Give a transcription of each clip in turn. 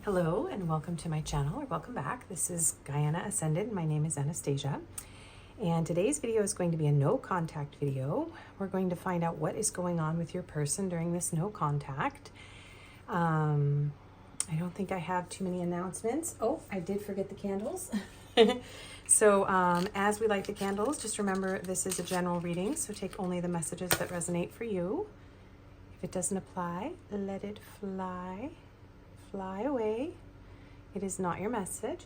Hello and welcome to my channel, or welcome back. This is Gaiana.ascended. My name is Anastasia. And today's video is going to be a no contact video. We're going to find out what is going on with your person during this no contact. I don't think I have too many announcements. Oh, I did forget the candles. So as we light the candles, just remember this is a general reading, so take only the messages that resonate for you. If it doesn't apply, let it fly. Fly away. It is not your message.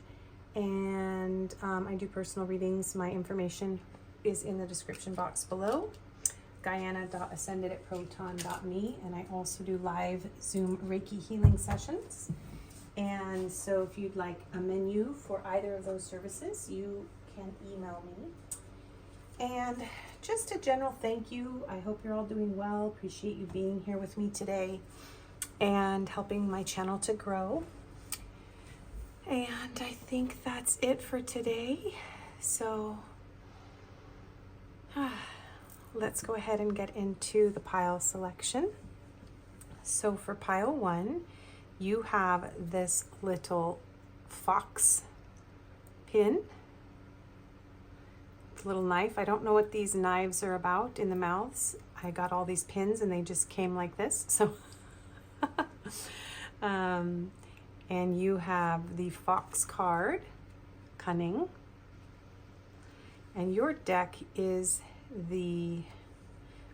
And I do personal readings. My information is in the description box below. gaiana.ascended at proton.me. And I also do live Zoom Reiki healing sessions. And so if you'd like a menu for either of those services, you can email me. And just a general thank you. I hope you're all doing well. Appreciate you being here with me today and helping my channel to grow. And I think that's it for today. So let's go ahead and get into the pile selection. So for pile 1, you have this little fox pin, little knife. I don't know what these knives are about in the mouths. I got all these pins and they just came like this. So and you have the fox card, cunning, and your deck is the,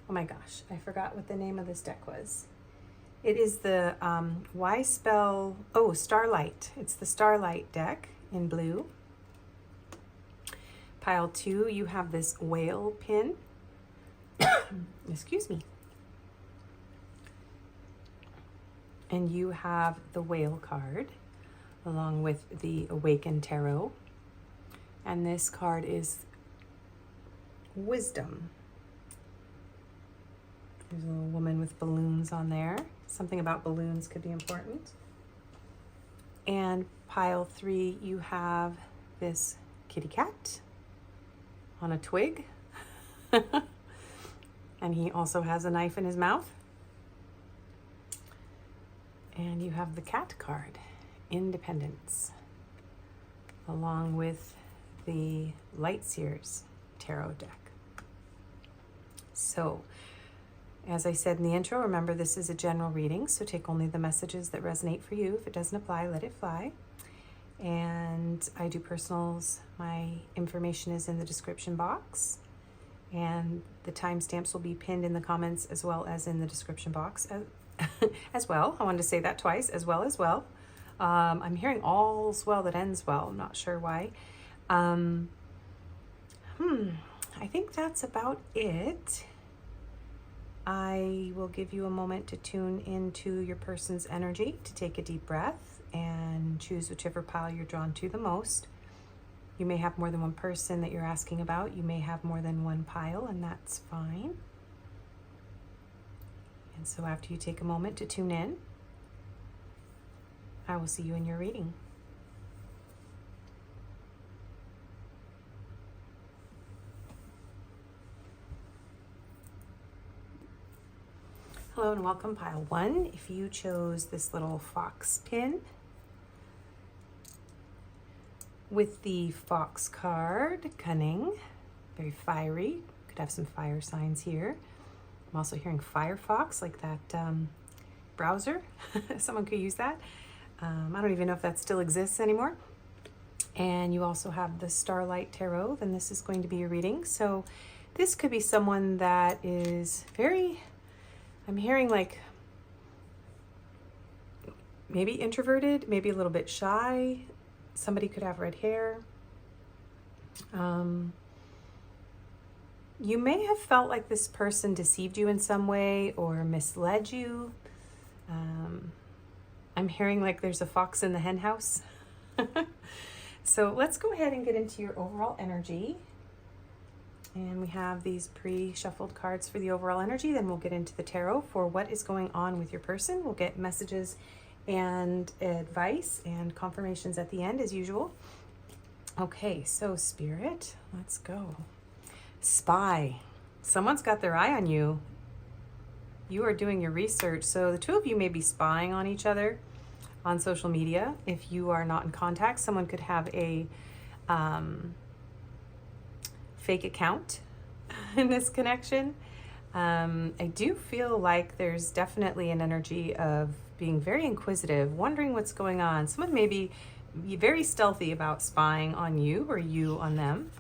oh my gosh, I forgot what the name of this deck was. It is the Starlight. It's the Starlight deck in blue. Pile 2, you have this whale pin. Excuse me. And you have the whale card along with the Awakened Tarot. And this card is Wisdom. There's a little woman with balloons on there. Something about balloons could be important. And pile 3, you have this kitty cat on a twig. And he also has a knife in his mouth. And you have the cat card, Independence, along with the Lightseers Tarot deck. So, as I said in the intro, remember this is a general reading, so take only the messages that resonate for you. If it doesn't apply, let it fly. And I do personals. My information is in the description box. And the timestamps will be pinned in the comments as well as in the description box as well. I wanted to say that twice, as well. I'm hearing all's well that ends well. I'm not sure why. I think that's about it. I will give you a moment to tune into your person's energy, to take a deep breath and choose whichever pile you're drawn to the most. You may have more than one person that you're asking about. You may have more than one pile, and that's fine. And so after you take a moment to tune in, I will see you in your reading. Hello and welcome, pile 1. If you chose this little fox pin with the fox card, cunning, very fiery, could have some fire signs here. I'm also hearing Firefox, like that browser. Someone could use that. I don't even know if that still exists anymore. And you also have the Starlight Tarot. Then this is going to be your reading. So this could be someone that is very, I'm hearing like maybe introverted, maybe a little bit shy. Somebody could have red hair. You may have felt like this person deceived you in some way or misled you. I'm hearing like there's a fox in the hen house. So let's go ahead and get into your overall energy. And we have these pre-shuffled cards for the overall energy. Then we'll get into the tarot for what is going on with your person. We'll get messages and advice and confirmations at the end as usual. Okay, so Spirit, let's go. Spy. Someone's got their eye on you. You are doing your research. So the two of you may be spying on each other. on social media. If you are not in contact, someone could have a fake account in this connection. I do feel like there's definitely an energy of being very inquisitive, wondering what's going on. Someone may be very stealthy about spying on you or you on them.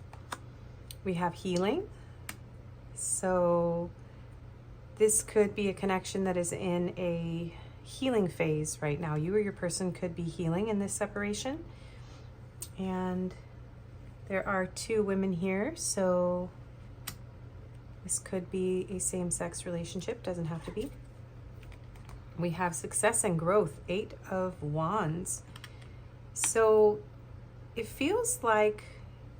We have healing. So this could be a connection that is in a healing phase right now. You or your person could be healing in this separation. And there are two women here, so this could be a same-sex relationship, doesn't have to be. We have success and growth, 8 of Wands. So it feels like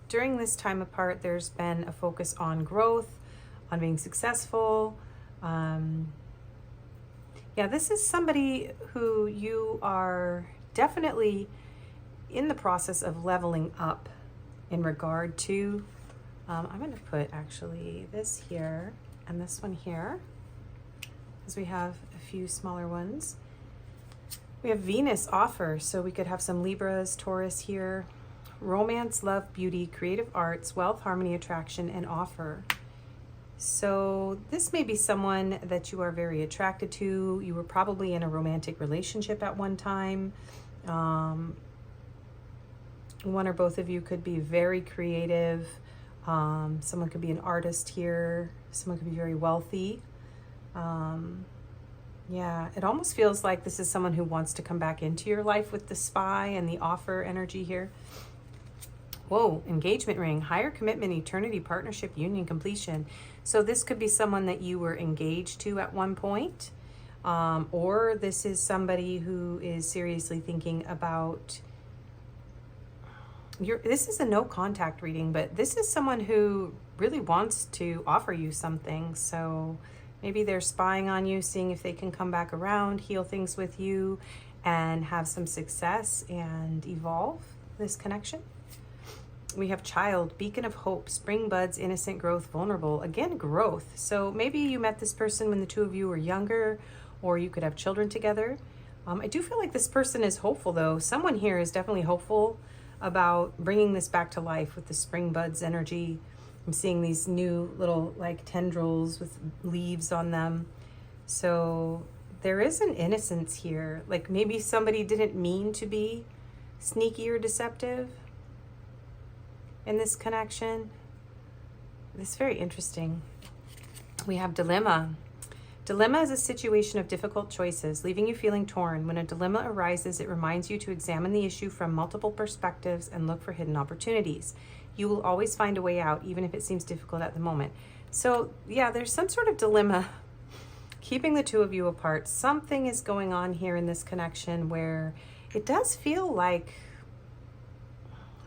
during this time apart, there's been a focus on growth, on being successful. Yeah, this is somebody who you are definitely in the process of leveling up in regard to. I'm going to put actually this here and this one here, because we have a few smaller ones. We have Venus offer, so we could have some Libras, Taurus here. Romance, love, beauty, creative arts, wealth, harmony, attraction, and offer. So this may be someone that you are very attracted to. You were probably in a romantic relationship at one time. One or both of you could be very creative. Someone could be an artist here. Someone could be very wealthy. Yeah, it almost feels like this is someone who wants to come back into your life with the spy and the offer energy here. Whoa, engagement ring, higher commitment, eternity, partnership, union, completion. So this could be someone that you were engaged to at one point. Or this is somebody who is seriously thinking about this is a no contact reading, but this is someone who really wants to offer you something. So maybe they're spying on you, seeing if they can come back around, heal things with you, and have some success and evolve this connection. We have child, beacon of hope, spring buds, innocent growth, vulnerable. Again, growth. So maybe you met this person when the two of you were younger, or you could have children together. I do feel like this person is hopeful, though. Someone here is definitely hopeful about bringing this back to life with the spring buds energy. I'm seeing these new little like tendrils with leaves on them. So there is an innocence here. Like maybe somebody didn't mean to be sneaky or deceptive in this connection. This is very interesting. We have dilemma. Dilemma is a situation of difficult choices, leaving you feeling torn. When a dilemma arises, it reminds you to examine the issue from multiple perspectives and look for hidden opportunities. You will always find a way out, even if it seems difficult at the moment. So yeah, there's some sort of dilemma keeping the two of you apart. Something is going on here in this connection where it does feel like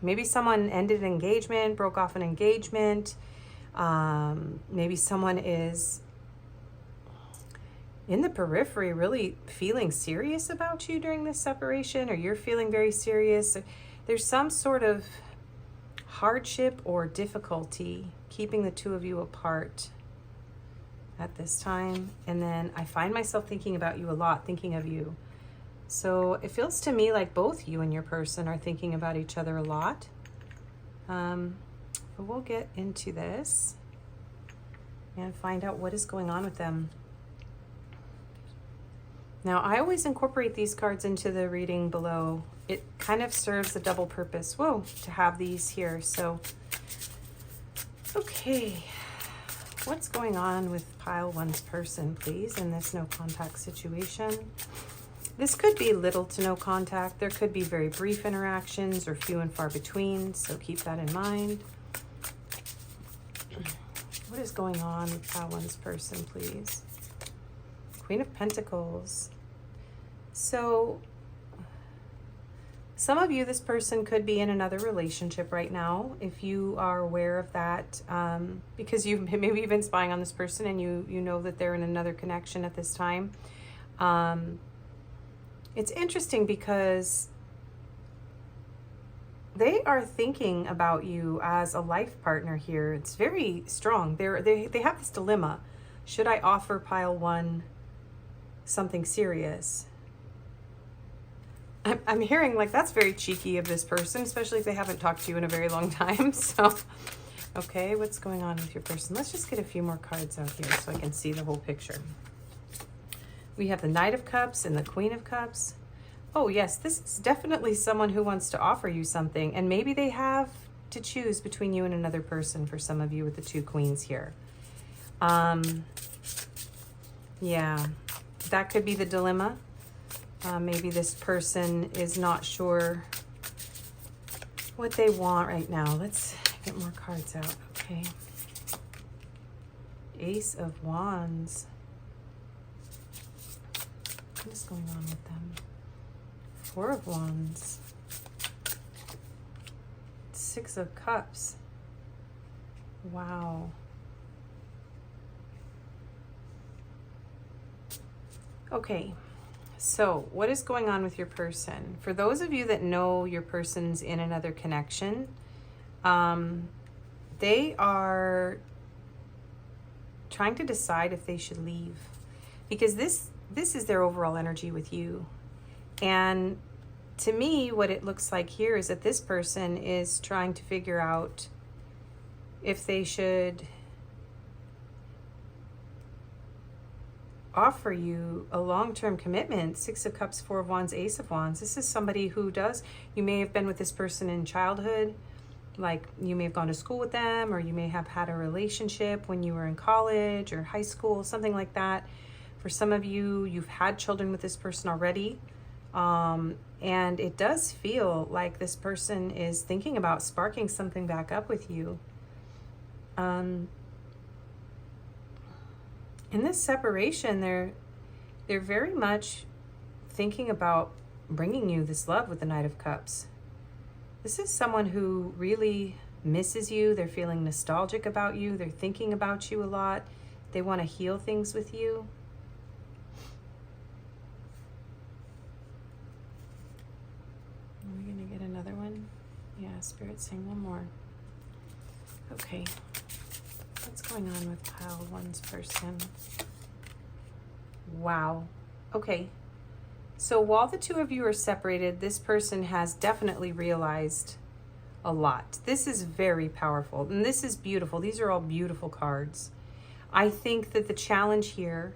maybe someone ended an engagement, broke off an engagement. Maybe someone is in the periphery really feeling serious about you during this separation, or you're feeling very serious. There's some sort of hardship or difficulty keeping the two of you apart at this time. And then I find myself thinking about you a lot, thinking of you. So it feels to me like both you and your person are thinking about each other a lot. But we'll get into this and find out what is going on with them. Now, I always incorporate these cards into the reading below. It kind of serves a double purpose, to have these here. So, okay, what's going on with pile one's person, please, in this no contact situation? This could be little to no contact. There could be very brief interactions or few and far between, so keep that in mind. What is going on with pile one's person, please? Queen of Pentacles. So some of you, this person could be in another relationship right now, if you are aware of that, because you've maybe been spying on this person and you know that they're in another connection at this time. It's interesting because they are thinking about you as a life partner here. It's very strong. They have this dilemma. Should I offer pile one something serious? I'm hearing like that's very cheeky of this person, especially if they haven't talked to you in a very long time. So, okay, what's going on with your person? Let's just get a few more cards out here so I can see the whole picture. We have the Knight of Cups and the Queen of Cups. Oh yes, this is definitely someone who wants to offer you something, and maybe they have to choose between you and another person for some of you with the two queens here. Yeah, that could be the dilemma. Maybe this person is not sure what they want right now. Let's get more cards out, okay? Ace of Wands. What is going on with them? Four of Wands. Six of Cups. Wow. Okay, so what is going on with your person? For those of you that know your person's in another connection, they are trying to decide if they should leave, because this is their overall energy with you. And to me, what it looks like here is that this person is trying to figure out if they should offer you a long-term commitment. Six of Cups, Four of Wands, Ace of Wands. This is somebody who does, you may have been with this person in childhood, like you may have gone to school with them, or you may have had a relationship when you were in college or high school, something like that. For some of you, you've had children with this person already. And it does feel like this person is thinking about sparking something back up with you. In this separation, they're very much thinking about bringing you this love with the Knight of Cups. This is someone who really misses you. They're feeling nostalgic about you. They're thinking about you a lot. They want to heal things with you. Are we going to get another one? Yeah, Spirit's saying one more. Okay. What's going on with pile one's person? Wow. Okay. So while the two of you are separated, this person has definitely realized a lot. This is very powerful, and this is beautiful. These are all beautiful cards. I think that the challenge here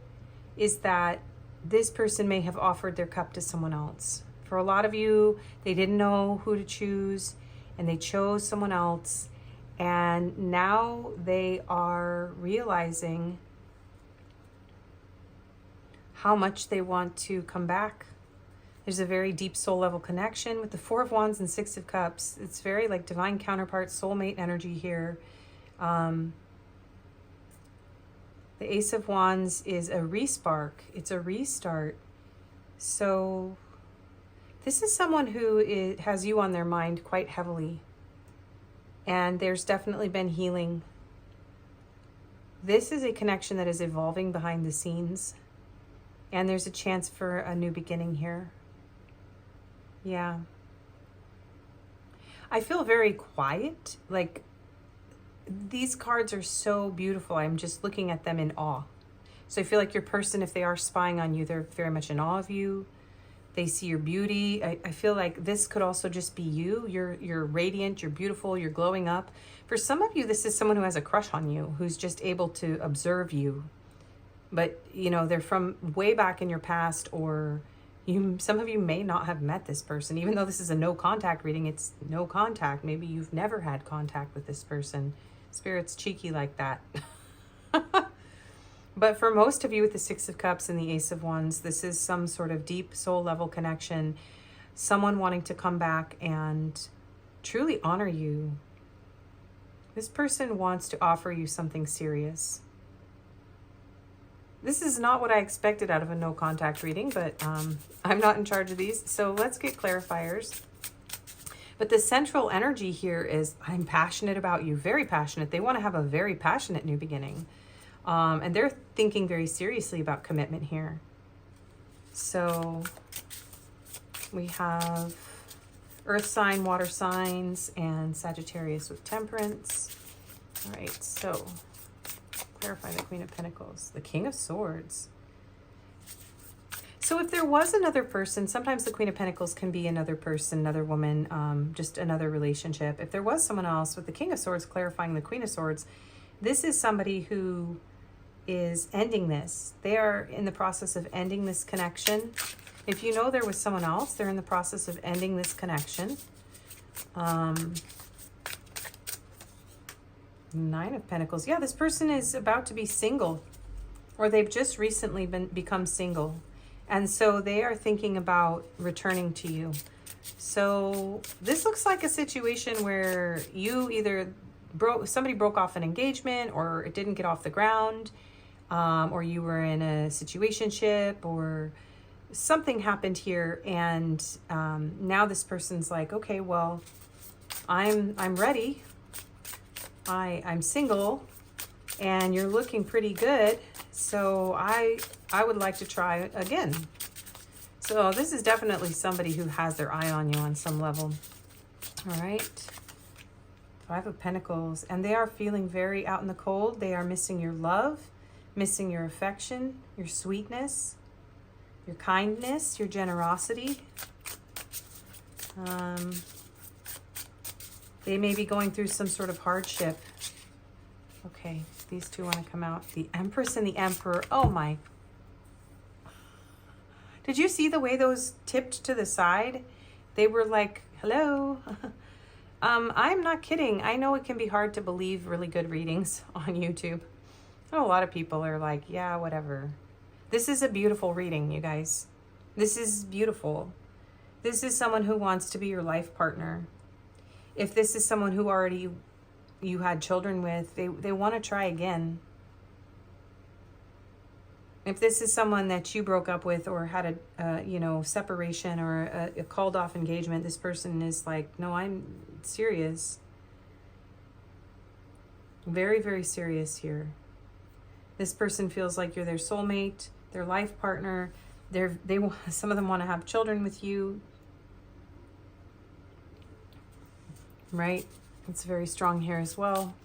is that this person may have offered their cup to someone else. For a lot of you, they didn't know who to choose, and they chose someone else. And now they are realizing how much they want to come back. There's a very deep soul level connection with the Four of Wands and Six of Cups. It's very like divine counterpart, soulmate energy here. The Ace of Wands is a respark. It's a restart. So this is someone who has you on their mind quite heavily. And there's definitely been healing. This is a connection that is evolving behind the scenes. And there's a chance for a new beginning here. Yeah. I feel very quiet. Like, these cards are so beautiful. I'm just looking at them in awe. So I feel like your person, if they are spying on you, they're very much in awe of you. They see your beauty. I feel like this could also just be you. You're radiant, you're beautiful, you're glowing up. For some of you, this is someone who has a crush on you, who's just able to observe you. But, you know, they're from way back in your past, or some of you may not have met this person. Even though this is a no contact reading, it's no contact. Maybe you've never had contact with this person. Spirit's cheeky like that. But for most of you with the Six of Cups and the Ace of Wands, this is some sort of deep soul level connection. Someone wanting to come back and truly honor you. This person wants to offer you something serious. This is not what I expected out of a no contact reading, but I'm not in charge of these. So let's get clarifiers. But the central energy here is, I'm passionate about you, very passionate. They want to have a very passionate new beginning. And they're thinking very seriously about commitment here. So we have Earth sign, water signs, and Sagittarius with Temperance. All right, so clarify the Queen of Pentacles, the King of Swords. So if there was another person, sometimes the Queen of Pentacles can be another person, another woman, just another relationship. If there was someone else, with the King of Swords clarifying the Queen of Swords, this is somebody who is ending this. They are in the process of ending this connection. If you know there was someone else, they're in the process of ending this connection. Nine of Pentacles. Yeah, this person is about to be single, or they've just recently become single. And so they are thinking about returning to you. So this looks like a situation where you either somebody broke off an engagement, or it didn't get off the ground, or you were in a situationship, or something happened here. And now this person's like, okay, well, I'm ready. I'm single and you're looking pretty good. So I would like to try again. So this is definitely somebody who has their eye on you on some level. All right. Five of Pentacles. And they are feeling very out in the cold. They are missing your love, missing your affection, your sweetness, your kindness, your generosity. They may be going through some sort of hardship. Okay, these two want to come out. The Empress and the Emperor. Oh my. Did you see the way those tipped to the side? They were like, hello. I'm not kidding. I know it can be hard to believe really good readings on YouTube. I know a lot of people are like, yeah, whatever. This is a beautiful reading, you guys. This is beautiful. This is someone who wants to be your life partner. If this is someone who already you had children with, they want to try again. If this is someone that you broke up with or had a separation or a called off engagement, this person is like, no, I'm serious. Very, very serious here. This person feels like you're their soulmate, their life partner. Some of them want to have children with you. Right? It's very strong here as well.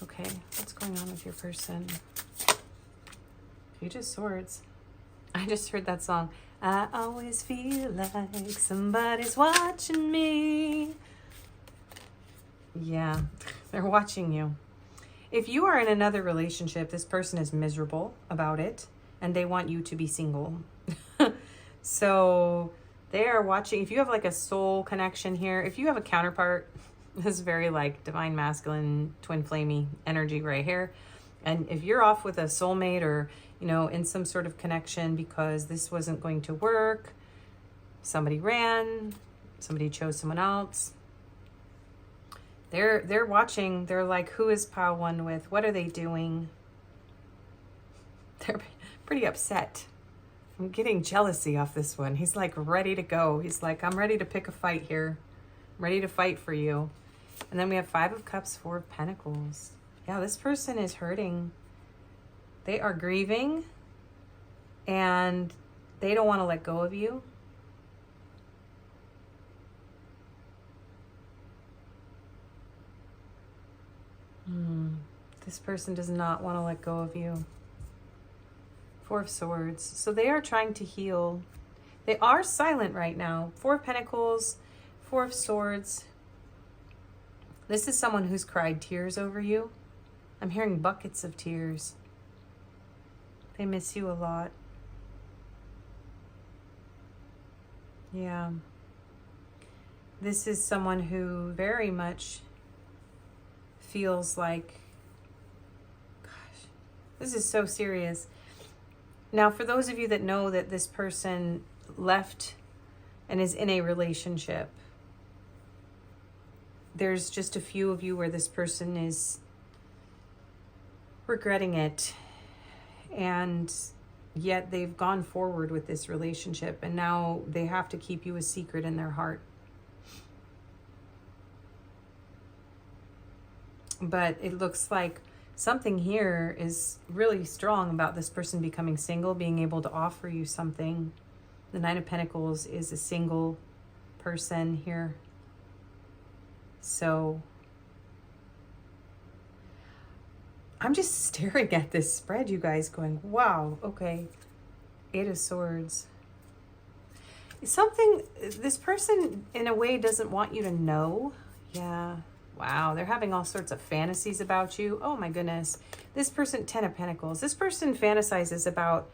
Okay, what's going on with your person? Page of Swords. I just heard that song. I always feel like somebody's watching me. Yeah, they're watching you. If you are in another relationship, this person is miserable about it, and they want you to be single. So they are watching. If you have like a soul connection here, if you have a counterpart, this is very like divine masculine, twin flamey energy right here. And if you're off with a soulmate or, in some sort of connection because this wasn't going to work, somebody ran, somebody chose someone else. They're watching. They're like, who is pile one with? What are they doing? They're pretty upset. I'm getting jealousy off this one. He's like ready to go. He's like, I'm ready to pick a fight here. I'm ready to fight for you. And then we have Five of Cups, Four of Pentacles. Yeah, this person is hurting. They are grieving and they don't want to let go of you. This person does not want to let go of you. Four of Swords. So they are trying to heal. They are silent right now. Four of Pentacles, Four of Swords. This is someone who's cried tears over you. I'm hearing buckets of tears. They miss you a lot. Yeah. This is someone who very much feels like, gosh, this is so serious. Now, for those of you that know that this person left and is in a relationship, there's just a few of you where this person is regretting it, and yet they've gone forward with this relationship, and now they have to keep you a secret in their heart. But it looks like something here is really strong about this person becoming single, being able to offer you something. The Nine of Pentacles is a single person here. So I'm just staring at this spread, you guys, going, wow, okay. Eight of Swords. This person in a way doesn't want you to know. Yeah. Wow. They're having all sorts of fantasies about you. Oh my goodness. This person, 10 of Pentacles. This person fantasizes about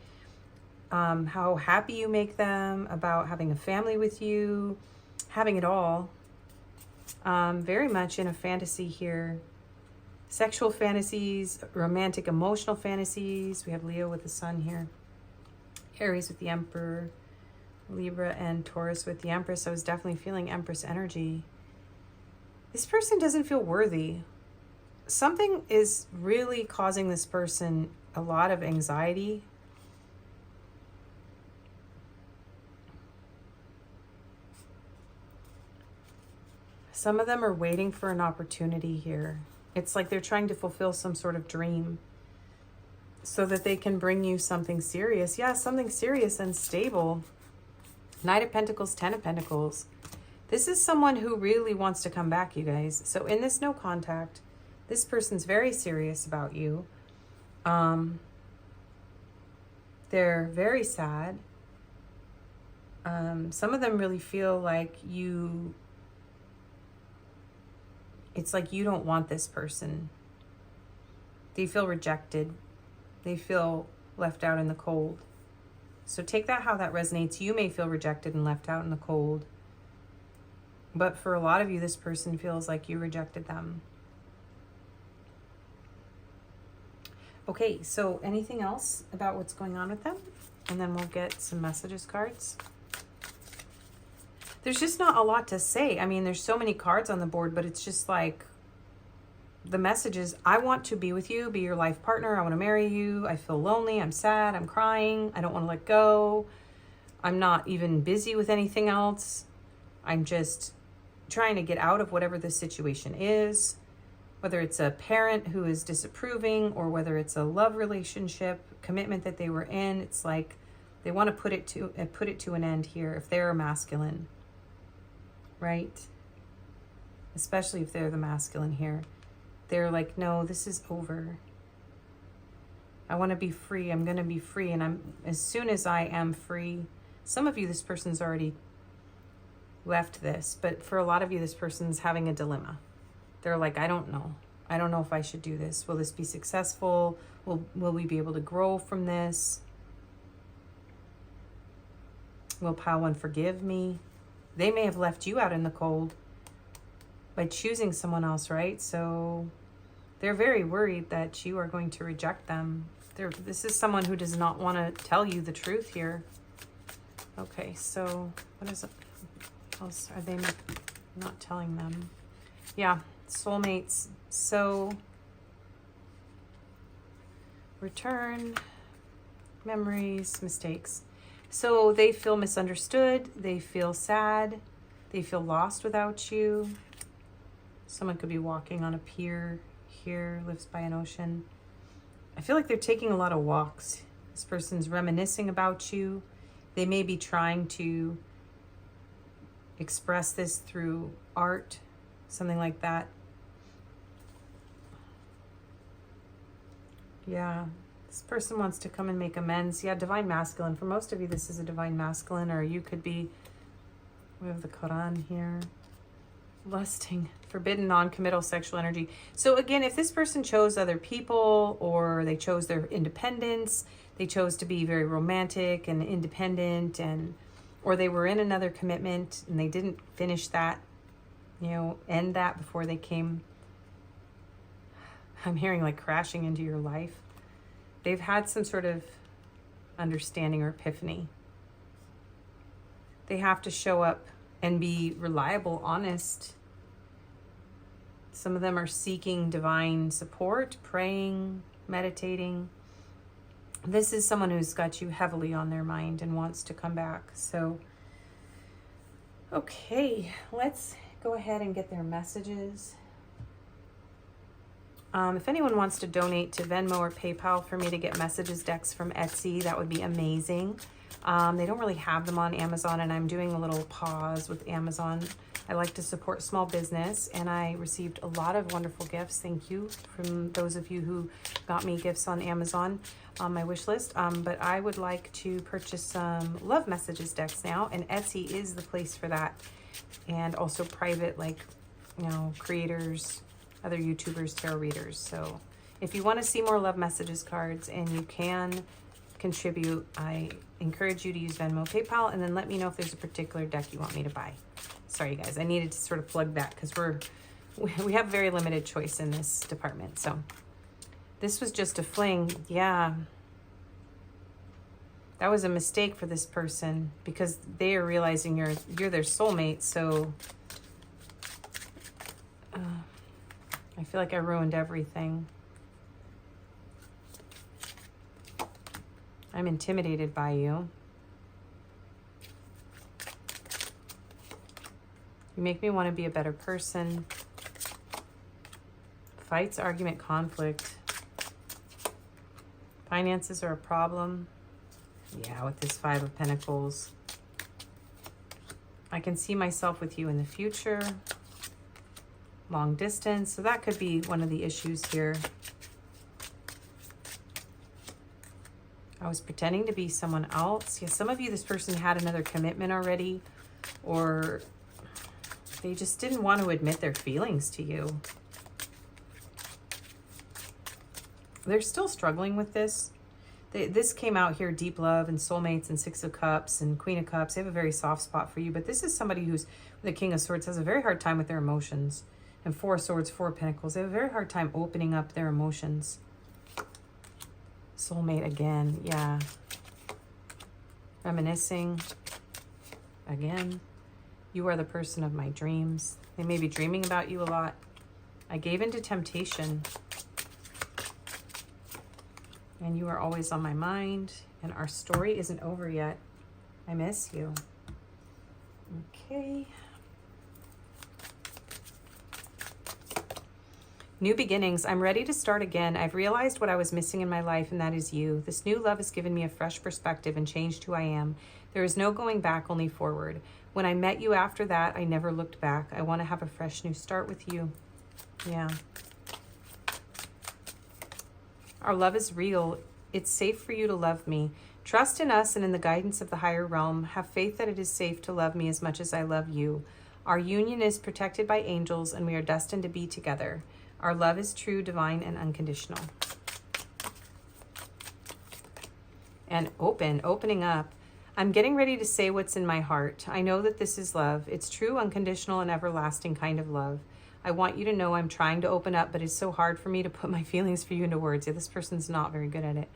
how happy you make them, about having a family with you, having it all. Very much in a fantasy here. Sexual fantasies, romantic, emotional fantasies. We have Leo with the Sun here. Aries with the Emperor. Libra and Taurus with the Empress. I was definitely feeling Empress energy. This person doesn't feel worthy. Something is really causing this person a lot of anxiety. Some of them are waiting for an opportunity here. It's like they're trying to fulfill some sort of dream so that they can bring you something serious. Yeah, something serious and stable. Knight of Pentacles, 10 of Pentacles. This is someone who really wants to come back, you guys. So in this no contact, this person's very serious about you. They're very sad. Some of them really feel like it's like you don't want this person. They feel rejected. They feel left out in the cold. So take that how that resonates. You may feel rejected and left out in the cold. But for a lot of you, this person feels like you rejected them. Okay, so anything else about what's going on with them? And then we'll get some messages cards. There's just not a lot to say. I mean, there's so many cards on the board, but it's just like the message is, I want to be with you, be your life partner. I want to marry you. I feel lonely. I'm sad. I'm crying. I don't want to let go. I'm not even busy with anything else. I'm just trying to get out of whatever the situation is, whether it's a parent who is disapproving or whether it's a love relationship, commitment that they were in. It's like they want to put it to an end here if they're masculine, right? Especially if they're the masculine here. They're like, no, this is over. I want to be free. I'm going to be free. And as soon as I am free, some of you, this person's already left this, but for a lot of you, this person's having a dilemma. They're like, I don't know. I don't know if I should do this. Will this be successful? Will we be able to grow from this? Will Pile One forgive me? They may have left you out in the cold by choosing someone else, right? So they're very worried that you are going to reject them. This is someone who does not want to tell you the truth here. Okay, so what else are they not telling them? Yeah, soulmates. So return, memories, mistakes. So they feel misunderstood. They feel sad. They feel lost without you. Someone could be walking on a pier here, lives by an ocean. I feel like they're taking a lot of walks. This person's reminiscing about you. They may be trying to express this through art, something like that. Yeah, this person wants to come and make amends. Yeah, divine masculine. For most of you, this is a divine masculine, or you could be, we have the Quran here. Lusting, forbidden, non-committal sexual energy. So again, if this person chose other people, or they chose their independence, they chose to be very romantic and independent, or they were in another commitment and they didn't finish that, end that before they came, I'm hearing like crashing into your life. They've had some sort of understanding or epiphany. They have to show up and be reliable, honest. Some of them are seeking divine support, praying, meditating. This is someone who's got you heavily on their mind and wants to come back. So, okay, let's go ahead and get their messages. If anyone wants to donate to Venmo or PayPal for me to get messages decks from Etsy, that would be amazing. They don't really have them on Amazon, and I'm doing a little pause with Amazon. I like to support small business, and I received a lot of wonderful gifts. Thank you from those of you who got me gifts on Amazon on my wish list. But I would like to purchase some love messages decks now, and Etsy is the place for that. And also private, like, you know, creators, other YouTubers, tarot readers. So if you want to see more love messages cards and you can contribute, I encourage you to use Venmo, PayPal, and then let me know if there's a particular deck you want me to buy. Sorry guys, I needed to sort of plug that because we have very limited choice in this department. So this was just a fling. Yeah, that was a mistake for this person because they are realizing you're their soulmate. So I feel like I ruined everything. I'm intimidated by you. You make me want to be a better person. Fights, argument, conflict. Finances are a problem. Yeah, with this Five of Pentacles. I can see myself with you in the future. Long distance. So that could be one of the issues here. I was pretending to be someone else. Yeah, some of you, this person had another commitment already, or they just didn't want to admit their feelings to you. They're still struggling with this. This came out here, deep love and soulmates and Six of Cups and Queen of Cups. They have a very soft spot for you, but this is somebody who's, the King of Swords, has a very hard time with their emotions. And Four of Swords, Four of Pentacles. They have a very hard time opening up their emotions. Soulmate again, yeah. Reminiscing again. You are the person of my dreams. They may be dreaming about you a lot. I gave into temptation. And you are always on my mind. And our story isn't over yet. I miss you. Okay. New beginnings. I'm ready to start again. I've realized what I was missing in my life, and that is you. This new love has given me a fresh perspective and changed who I am. There is no going back, only forward. When I met you after that, I never looked back. I want to have a fresh new start with you. Yeah. Our love is real. It's safe for you to love me. Trust in us and in the guidance of the higher realm. Have faith that it is safe to love me as much as I love you. Our union is protected by angels, and we are destined to be together. Our love is true, divine, and unconditional. And opening up. I'm getting ready to say what's in my heart. I know that this is love. It's true, unconditional, and everlasting kind of love. I want you to know I'm trying to open up, but it's so hard for me to put my feelings for you into words. Yeah, this person's not very good at it.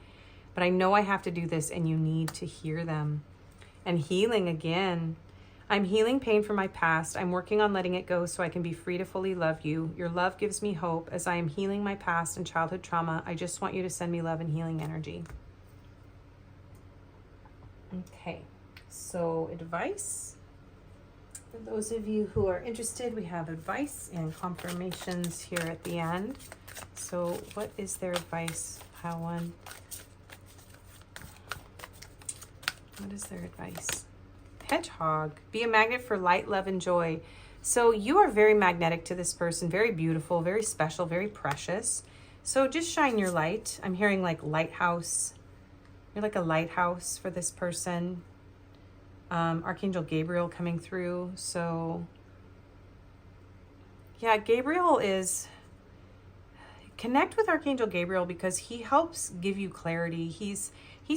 But I know I have to do this, and you need to hear them. And healing again. I'm healing pain from my past. I'm working on letting it go so I can be free to fully love you. Your love gives me hope. As I am healing my past and childhood trauma, I just want you to send me love and healing energy. Okay, so advice. For those of you who are interested, we have advice and confirmations here at the end. So what is their advice? Pile one. What is their advice? Hedgehog. Be a magnet for light, love, and joy. So you are very magnetic to this person, very beautiful, very special, very precious. So just shine your light. I'm hearing like lighthouse. You're like a lighthouse for this person. Archangel Gabriel coming through. So yeah, Gabriel is, connect with Archangel Gabriel because he helps give you clarity. He's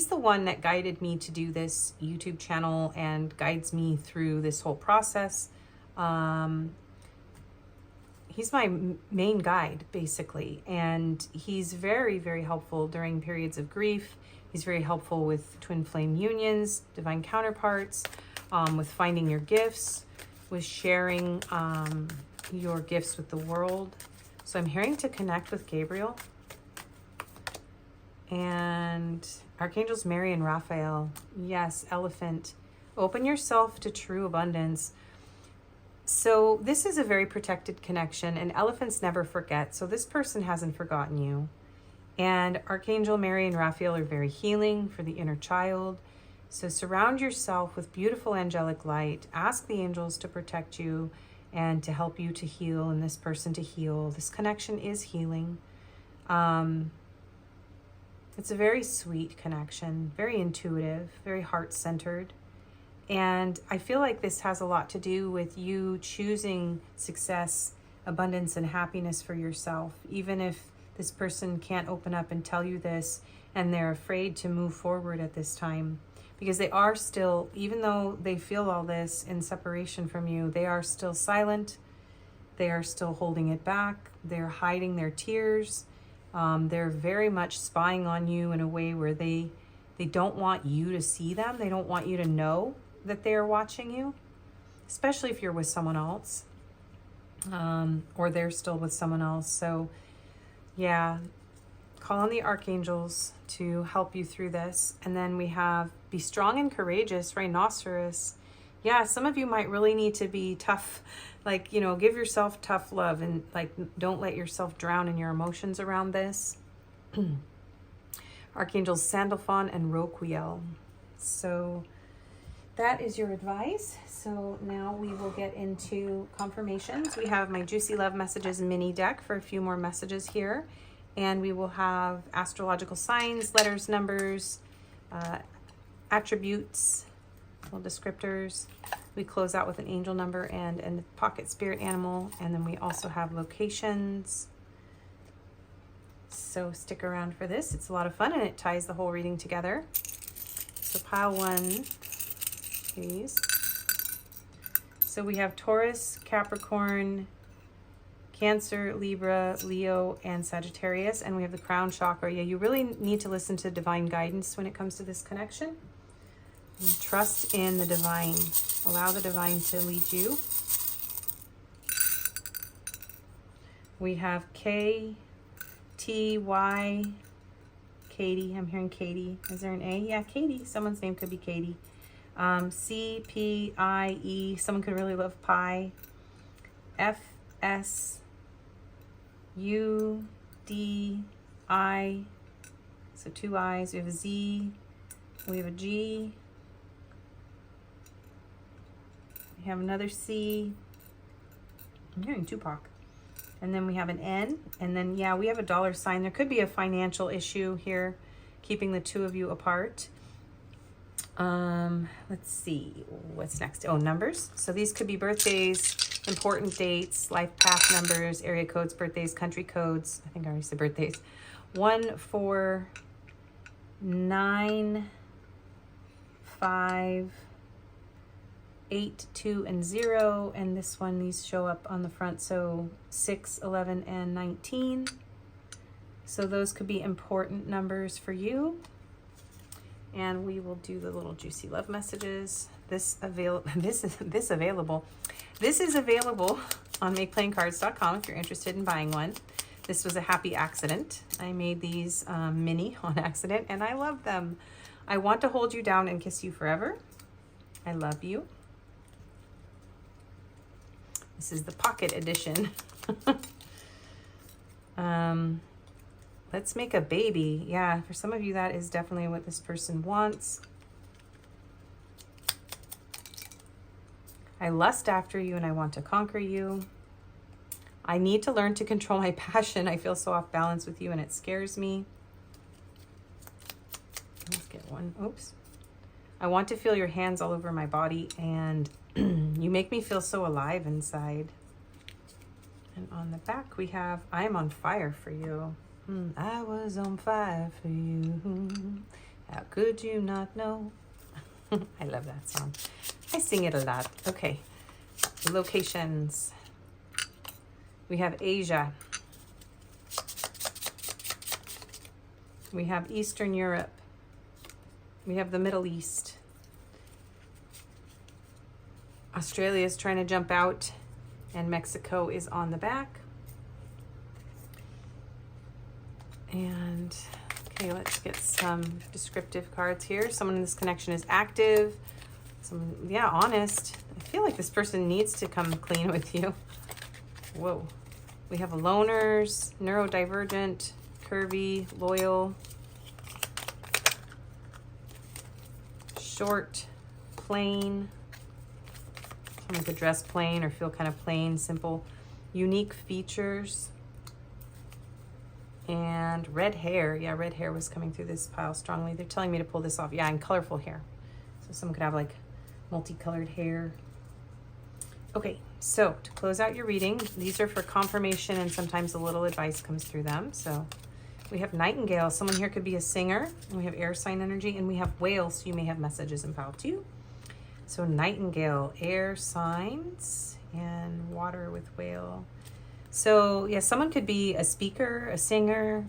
the one that guided me to do this YouTube channel and guides me through this whole process. He's my main guide, basically. And he's very, very helpful during periods of grief. He's very helpful with twin flame unions, divine counterparts, with finding your gifts, with sharing your gifts with the world. So I'm hearing to connect with Gabriel. And Archangels Mary and Raphael. Yes, Elephant. Open yourself to true abundance. So this is a very protected connection, and elephants never forget. So this person hasn't forgotten you. And Archangel Mary and Raphael are very healing for the inner child. So surround yourself with beautiful angelic light. Ask the angels to protect you and to help you to heal, and this person to heal. This connection is healing. It's a very sweet connection, very intuitive, very heart-centered. And I feel like this has a lot to do with you choosing success, abundance, and happiness for yourself. Even if this person can't open up and tell you this, and they're afraid to move forward at this time, because they are still, even though they feel all this in separation from you, they are still silent. They are still holding it back. They're hiding their tears. They're very much spying on you in a way where they don't want you to see them. They don't want you to know that they are watching you, especially if you're with someone else, or they're still with someone else. So yeah, call on the archangels to help you through this. And then we have be strong and courageous, rhinoceros. Yeah, some of you might really need to be tough, like, you know, give yourself tough love, and like, don't let yourself drown in your emotions around this. Archangels Sandalphon and Roquiel. So that is your advice. So now we will get into confirmations. We have my Juicy Love Messages mini deck for a few more messages here. And we will have astrological signs, letters, numbers, attributes, little descriptors. We close out with an angel number and a pocket spirit animal. And then we also have locations. So stick around for this. It's a lot of fun, and it ties the whole reading together. So pile one, please. So we have Taurus, Capricorn, Cancer, Libra, Leo, and Sagittarius. And we have the crown chakra. Yeah, you really need to listen to divine guidance when it comes to this connection. And trust in the divine. Allow the divine to lead you. We have K, T, Y, Katie. I'm hearing Katie. Is there an A? Yeah, Katie. Someone's name could be Katie. C, P, I, E. Someone could really love pie. F, S, U, D, I. So two I's. We have a Z. We have a G. We have another C. I'm hearing Tupac. And then we have an N. And then, yeah, we have a dollar sign. There could be a financial issue here, keeping the two of you apart. Let's see. What's next? Oh, numbers. So these could be birthdays, important dates, life path numbers, area codes, birthdays, country codes. I think I already said birthdays. 1, 4, 9, 5, 8, 2, and 0. And this one, these show up on the front. So 6, 11, and 19. So those could be important numbers for you. And we will do the little juicy love messages. This is available on makeplaincards.com if you're interested in buying one. This was a happy accident. I made these mini on accident, and I love them. I want to hold you down and kiss you forever. I love you. This is the pocket edition. Let's make a baby. Yeah, for some of you, that is definitely what this person wants. I lust after you and I want to conquer you. I need to learn to control my passion. I feel so off balance with you and it scares me. Let's get one. Oops. I want to feel your hands all over my body, and you make me feel so alive inside. And on the back we have, I am on fire for you. I was on fire for you. How could you not know? I love that song. I sing it a lot. Okay. Locations. We have Asia. We have Eastern Europe. We have the Middle East. Australia is trying to jump out, and Mexico is on the back. And okay, let's get some descriptive cards here. Someone in this connection is active. Someone, yeah, honest. I feel like this person needs to come clean with you. Whoa. We have loners, neurodivergent, curvy, loyal, short, plain. Someone could dress plain or feel kind of plain, simple. Unique features. And red hair. Yeah, red hair was coming through this pile strongly. They're telling me to pull this off. Yeah, and colorful hair. So someone could have like multicolored hair. Okay, so to close out your reading, these are for confirmation and sometimes a little advice comes through them. So we have Nightingale. Someone here could be a singer. And we have air sign energy. And we have Whale, so you may have messages in pile 2. So Nightingale, air signs, and water with Whale. So yeah, someone could be a speaker, a singer.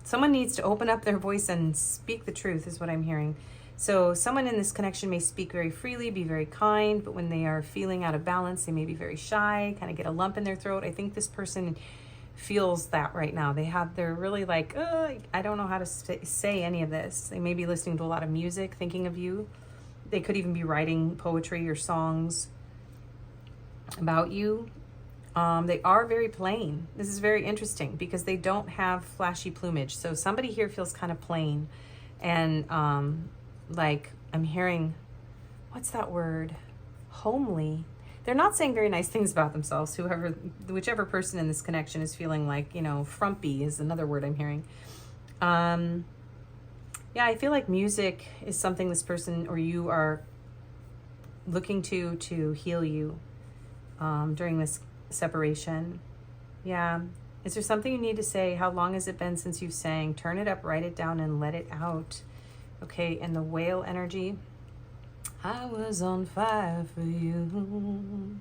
Someone needs to open up their voice and speak the truth is what I'm hearing. So someone in this connection may speak very freely, be very kind, but when they are feeling out of balance, they may be very shy, kind of get a lump in their throat. I think this person feels that right now. They're really like, I don't know how to say any of this. They may be listening to a lot of music, thinking of you. They could even be writing poetry or songs about you. They are very plain. This is very interesting because they don't have flashy plumage. So somebody here feels kind of plain and like I'm hearing, what's that word? Homely. They're not saying very nice things about themselves. Whichever person in this connection is feeling like, frumpy is another word I'm hearing. Yeah, I feel like music is something this person or you are looking to heal you during this separation. Yeah. Is there something you need to say? How long has it been since you've sang? Turn it up, write it down, and let it out. Okay, and the Whale energy. I was on fire for you.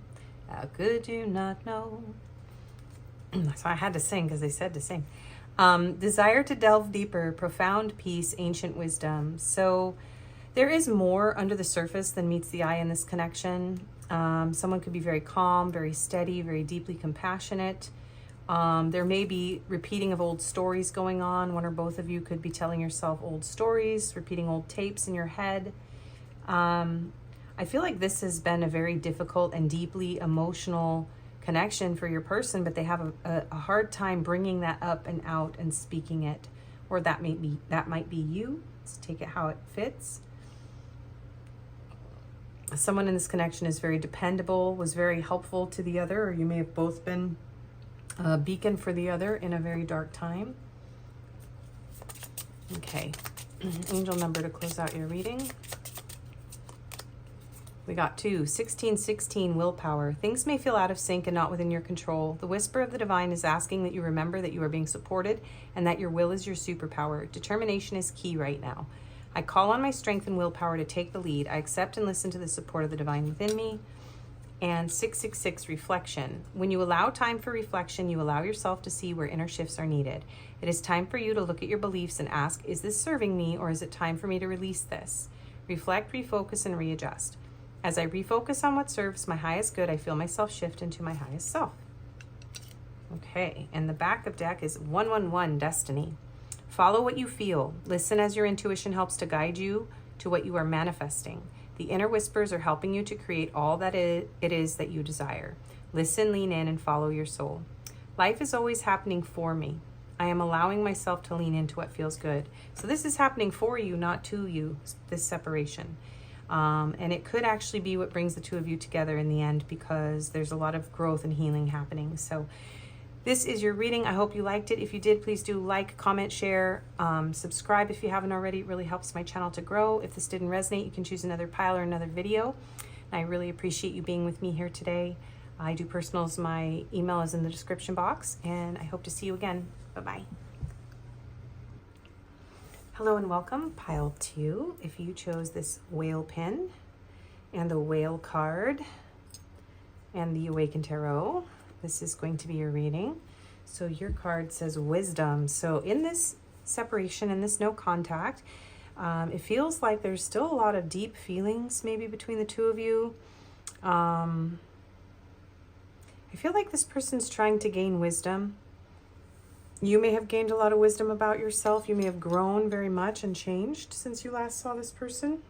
How could you not know? So I had to sing because they said to sing. Desire to delve deeper, profound peace, ancient wisdom. So there is more under the surface than meets the eye in this connection. Someone could be very calm, very steady, very deeply compassionate. There may be repeating of old stories going on. One or both of you could be telling yourself old stories, repeating old tapes in your head. I feel like this has been a very difficult and deeply emotional connection for your person, but they have a hard time bringing that up and out and speaking it. Or that might be you. Let's take it how it fits. Someone in this connection is very dependable, was very helpful to the other, or you may have both been a beacon for the other in a very dark time. Okay, angel number to close out your reading. We got 2, 1616, willpower. Things may feel out of sync and not within your control. The whisper of the divine is asking that you remember that you are being supported and that your will is your superpower. Determination is key right now. I call on my strength and willpower to take the lead. I accept and listen to the support of the divine within me. And 666, reflection. When you allow time for reflection, you allow yourself to see where inner shifts are needed. It is time for you to look at your beliefs and ask, is this serving me or is it time for me to release this? Reflect, refocus, and readjust. As I refocus on what serves my highest good, I feel myself shift into my highest self. Okay, and the back of deck is 111, destiny. Follow what you feel. Listen as your intuition helps to guide you to what you are manifesting. The inner whispers are helping you to create all that it is that you desire. Listen, lean in, and follow your soul. Life is always happening for me. I am allowing myself to lean into what feels good. So this is happening for you, not to you, this separation. And it could actually be what brings the two of you together in the end because there's a lot of growth and healing happening. So this is your reading. I hope you liked it. If you did, please do like, comment, share, subscribe if you haven't already. It really helps my channel to grow. If this didn't resonate, you can choose another pile or another video. And I really appreciate you being with me here today. I do personals. My email is in the description box, and I hope to see you again. Bye-bye. Hello and welcome, pile 2. If you chose this whale pin and the whale card and the Awakened Tarot, this is going to be your reading. So your card says wisdom. So in this separation, in this no contact, it feels like there's still a lot of deep feelings maybe between the two of you. I feel like this person's trying to gain wisdom. You may have gained a lot of wisdom about yourself. You may have grown very much and changed since you last saw this person.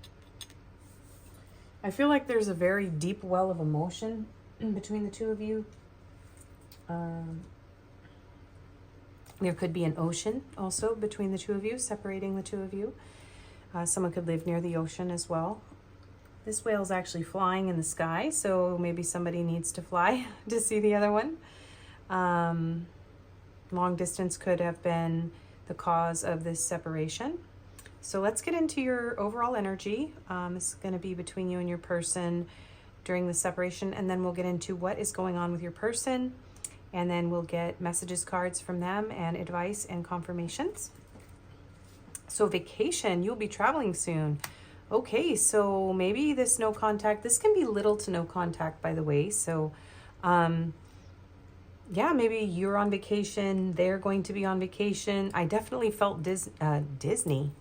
I feel like there's a very deep well of emotion between the two of you. There could be an ocean also between the two of you, separating the two of you. Someone could live near the ocean as well. This whale's actually flying in the sky, so maybe somebody needs to fly to see the other one. Long distance could have been the cause of this separation. So let's get into your overall energy. This is going to be between you and your person during the separation, and then we'll get into what is going on with your person, and then we'll get messages cards from them and advice and confirmations. So vacation, you'll be traveling soon. Okay, so maybe this no contact, this can be little to no contact, by the way. So yeah, maybe you're on vacation, they're going to be on vacation. I definitely felt Disney.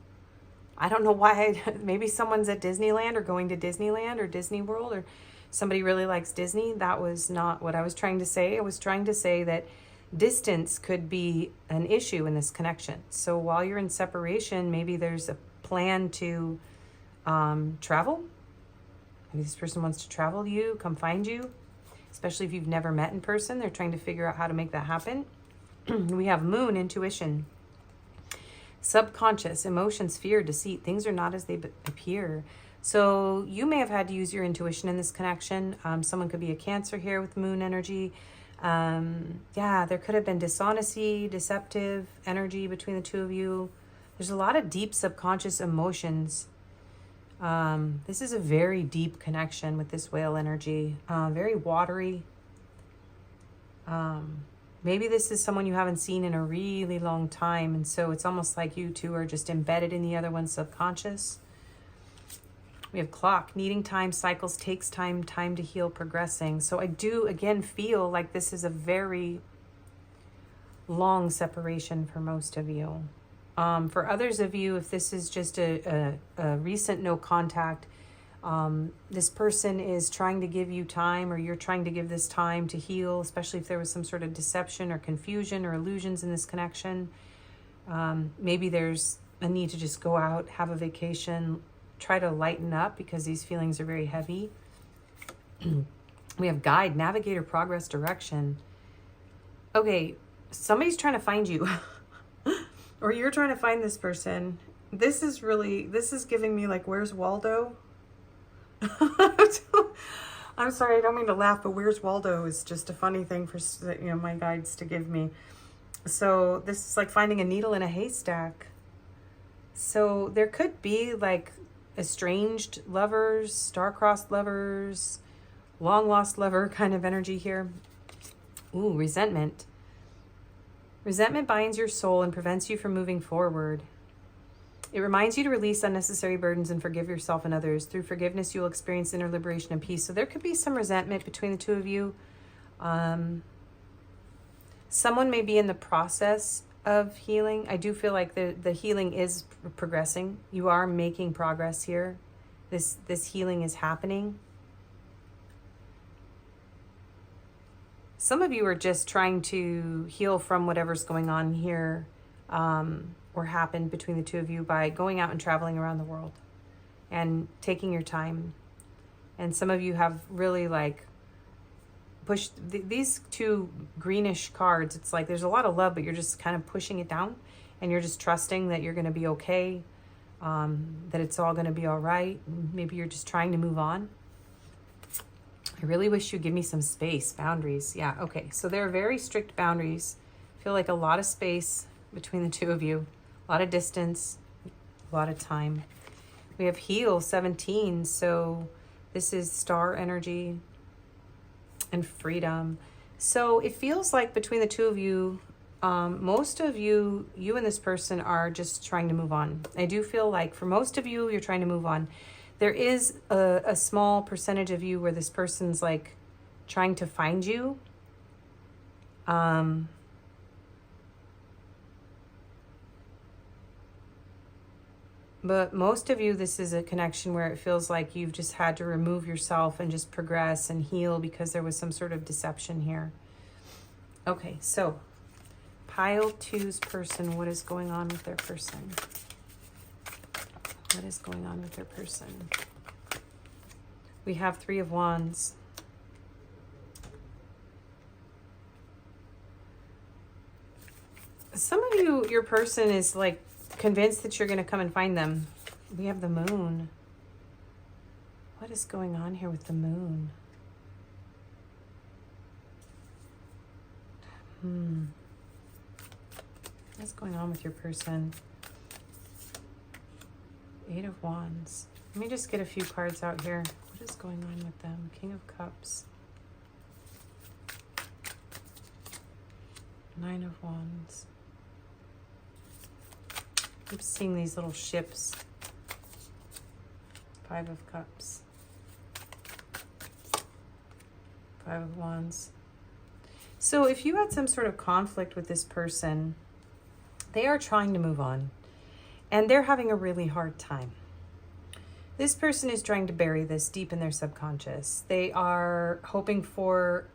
I don't know why. Maybe someone's at Disneyland or going to Disneyland or Disney World, or somebody really likes Disney. That was not what I was trying to say. I was trying to say that distance could be an issue in this connection. So while you're in separation, maybe there's a plan to travel. Maybe this person wants to travel to you, come find you, especially if you've never met in person. They're trying to figure out how to make that happen. We have moon, intuition. Subconscious, emotions, fear, deceit. Things are not as they appear. So you may have had to use your intuition in this connection. Someone could be a Cancer here with moon energy. Yeah, there could have been dishonesty, deceptive energy between the two of you. There's a lot of deep subconscious emotions. This is a very deep connection with this whale energy. Very watery. Maybe this is someone you haven't seen in a really long time, and so it's almost like you two are just embedded in the other one's subconscious. We have clock, needing time, cycles, takes time, time to heal, progressing. So I do, again, feel like this is a very long separation for most of you. For others of you, if this is just a recent no contact, this person is trying to give you time, or you're trying to give this time to heal, especially if there was some sort of deception or confusion or illusions in this connection. Maybe there's a need to just go out, have a vacation, try to lighten up because these feelings are very heavy. We have guide, navigator, progress, direction. Okay, somebody's trying to find you or you're trying to find this person. This is giving me like, where's Waldo? I'm sorry, I don't mean to laugh, but where's Waldo is just a funny thing for, you know, my guides to give me. So this is like finding a needle in a haystack. So there could be like estranged lovers, star-crossed lovers, long-lost lover kind of energy here. Ooh, resentment. Resentment binds your soul and prevents you from moving forward. It reminds you to release unnecessary burdens and forgive yourself and others. Through forgiveness, you will experience inner liberation and peace. So there could be some resentment between the two of you. Someone may be in the process of healing. I do feel like the healing is progressing. You are making progress here. This healing is happening. Some of you are just trying to heal from whatever's going on here, or happened between the two of you by going out and traveling around the world and taking your time. And some of you have really like pushed these two greenish cards. It's like there's a lot of love, but you're just kind of pushing it down, and you're just trusting that you're going to be okay, that it's all going to be all right. Maybe you're just trying to move on. I really wish you'd give me some space, boundaries. Yeah, okay. So there are very strict boundaries. I feel like a lot of space between the two of you, a lot of distance, a lot of time. We have heal 17. So this is star energy and freedom. So it feels like between the two of you, most of you and this person are just trying to move on. I do feel like for most of you, you're trying to move on. There is a small percentage of you where this person's like trying to find you. But most of you, this is a connection where it feels like you've just had to remove yourself and just progress and heal because there was some sort of deception here. Okay, so pile 2's person, what is going on with their person? What is going on with their person? We have 3 of Wands. Some of you, your person is like convinced that you're going to come and find them. We have the moon. What is going on here with the moon? What's going on with your person? Eight of Wands. Let me just get a few cards out here. What is going on with them? King of Cups. Nine of Wands. Keep seeing these little ships. Five of Cups. Five of Wands. So if you had some sort of conflict with this person, they are trying to move on and they're having a really hard time. This person is trying to bury this deep in their subconscious. They are hoping for...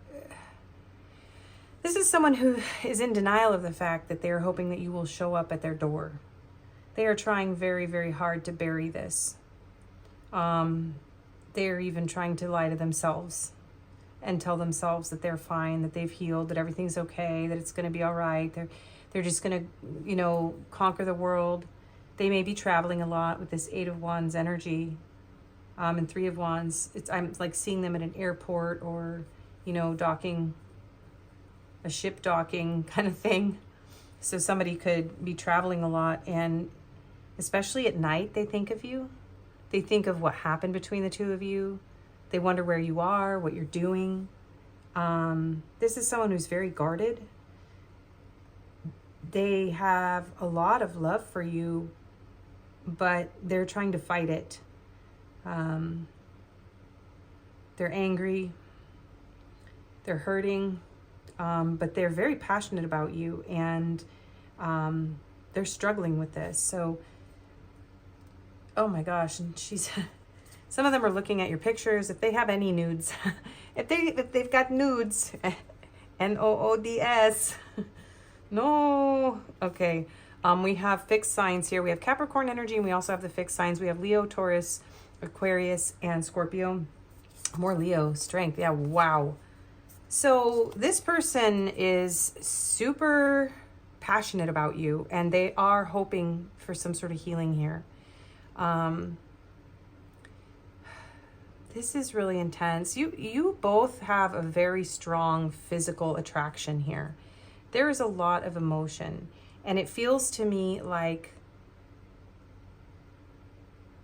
This is someone who is in denial of the fact that they are hoping that you will show up at their door. They are trying very, very hard to bury this. They're even trying to lie to themselves and tell themselves that they're fine, that they've healed, that everything's okay, that it's going to be all right. They're just going to, you know, conquer the world. They may be traveling a lot with this Eight of Wands energy, and Three of Wands. I'm like seeing them at an airport or, you know, docking, a ship docking kind of thing. So somebody could be traveling a lot, and especially at night, they think of you. They think of what happened between the two of you. They wonder where you are, what you're doing. This is someone who's very guarded. They have a lot of love for you, but they're trying to fight it. They're angry. They're hurting, but they're very passionate about you, and they're struggling with this. So, oh my gosh, and she's... Some of them are looking at your pictures. If they have any nudes, if they've got nudes, NOODS, no. Okay. We have fixed signs here. We have Capricorn energy, and we also have the fixed signs. We have Leo, Taurus, Aquarius, and Scorpio. More Leo, strength. Yeah, wow. So this person is super passionate about you, and they are hoping for some sort of healing here. This is really intense. You both have a very strong physical attraction here. There is a lot of emotion, and it feels to me like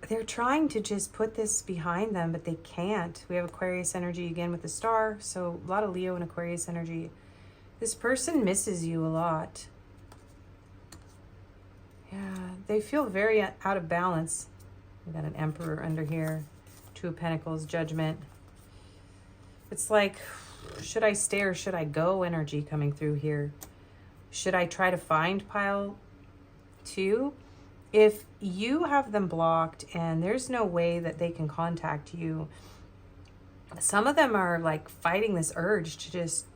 they're trying to just put this behind them, but they can't. We have Aquarius energy again with the star, so a lot of Leo and Aquarius energy. This person misses you a lot. Yeah, they feel very out of balance. We got an Emperor under here. Two of Pentacles, Judgment. It's like, should I stay or should I go energy coming through here? Should I try to find pile 2? If you have them blocked and there's no way that they can contact you, some of them are like fighting this urge to just,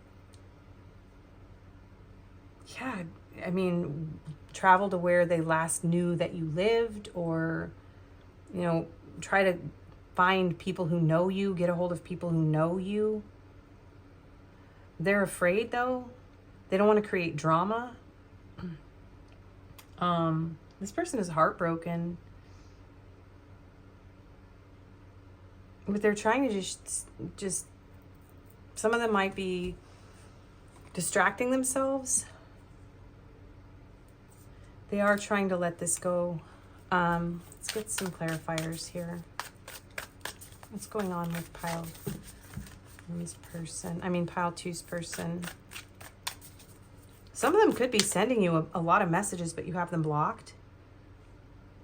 yeah, I mean, travel to where they last knew that you lived, or, you know, try to find people who know you, get a hold of people who know you. They're afraid though. They don't want to create drama. This person is heartbroken. But they're trying to just some of them might be distracting themselves. They are trying to let this go. Let's get some clarifiers here. What's going on with pile 1's person? I mean, pile 2's person. Some of them could be sending you a lot of messages, but you have them blocked.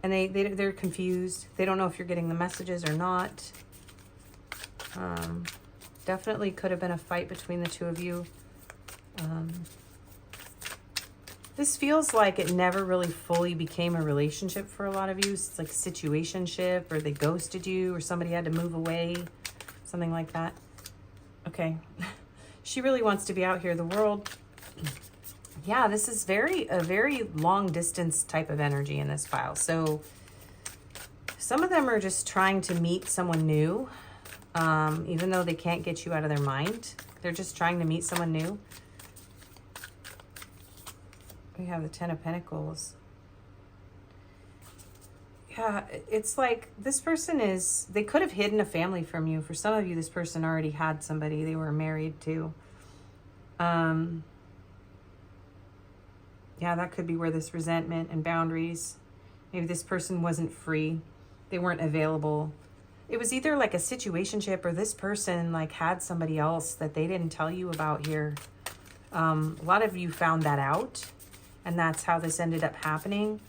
And they're confused. They don't know if you're getting the messages or not. Definitely could have been a fight between the two of you. This feels like it never really fully became a relationship for a lot of you. It's like situationship, or they ghosted you, or somebody had to move away, something like that. Okay. She really wants to be out here. The world. Yeah, this is a very long distance type of energy in this file. So some of them are just trying to meet someone new, even though they can't get you out of their mind. They're just trying to meet someone new. We have the Ten of Pentacles. Yeah, Yeah, it's like this person they could have hidden a family from you. For some of you, this person already had somebody they were married to. Yeah, that could be where this resentment and boundaries, maybe this person wasn't free. They weren't available. It was either like a situationship or this person like had somebody else that they didn't tell you about here. A lot of you found that out, and that's how this ended up happening.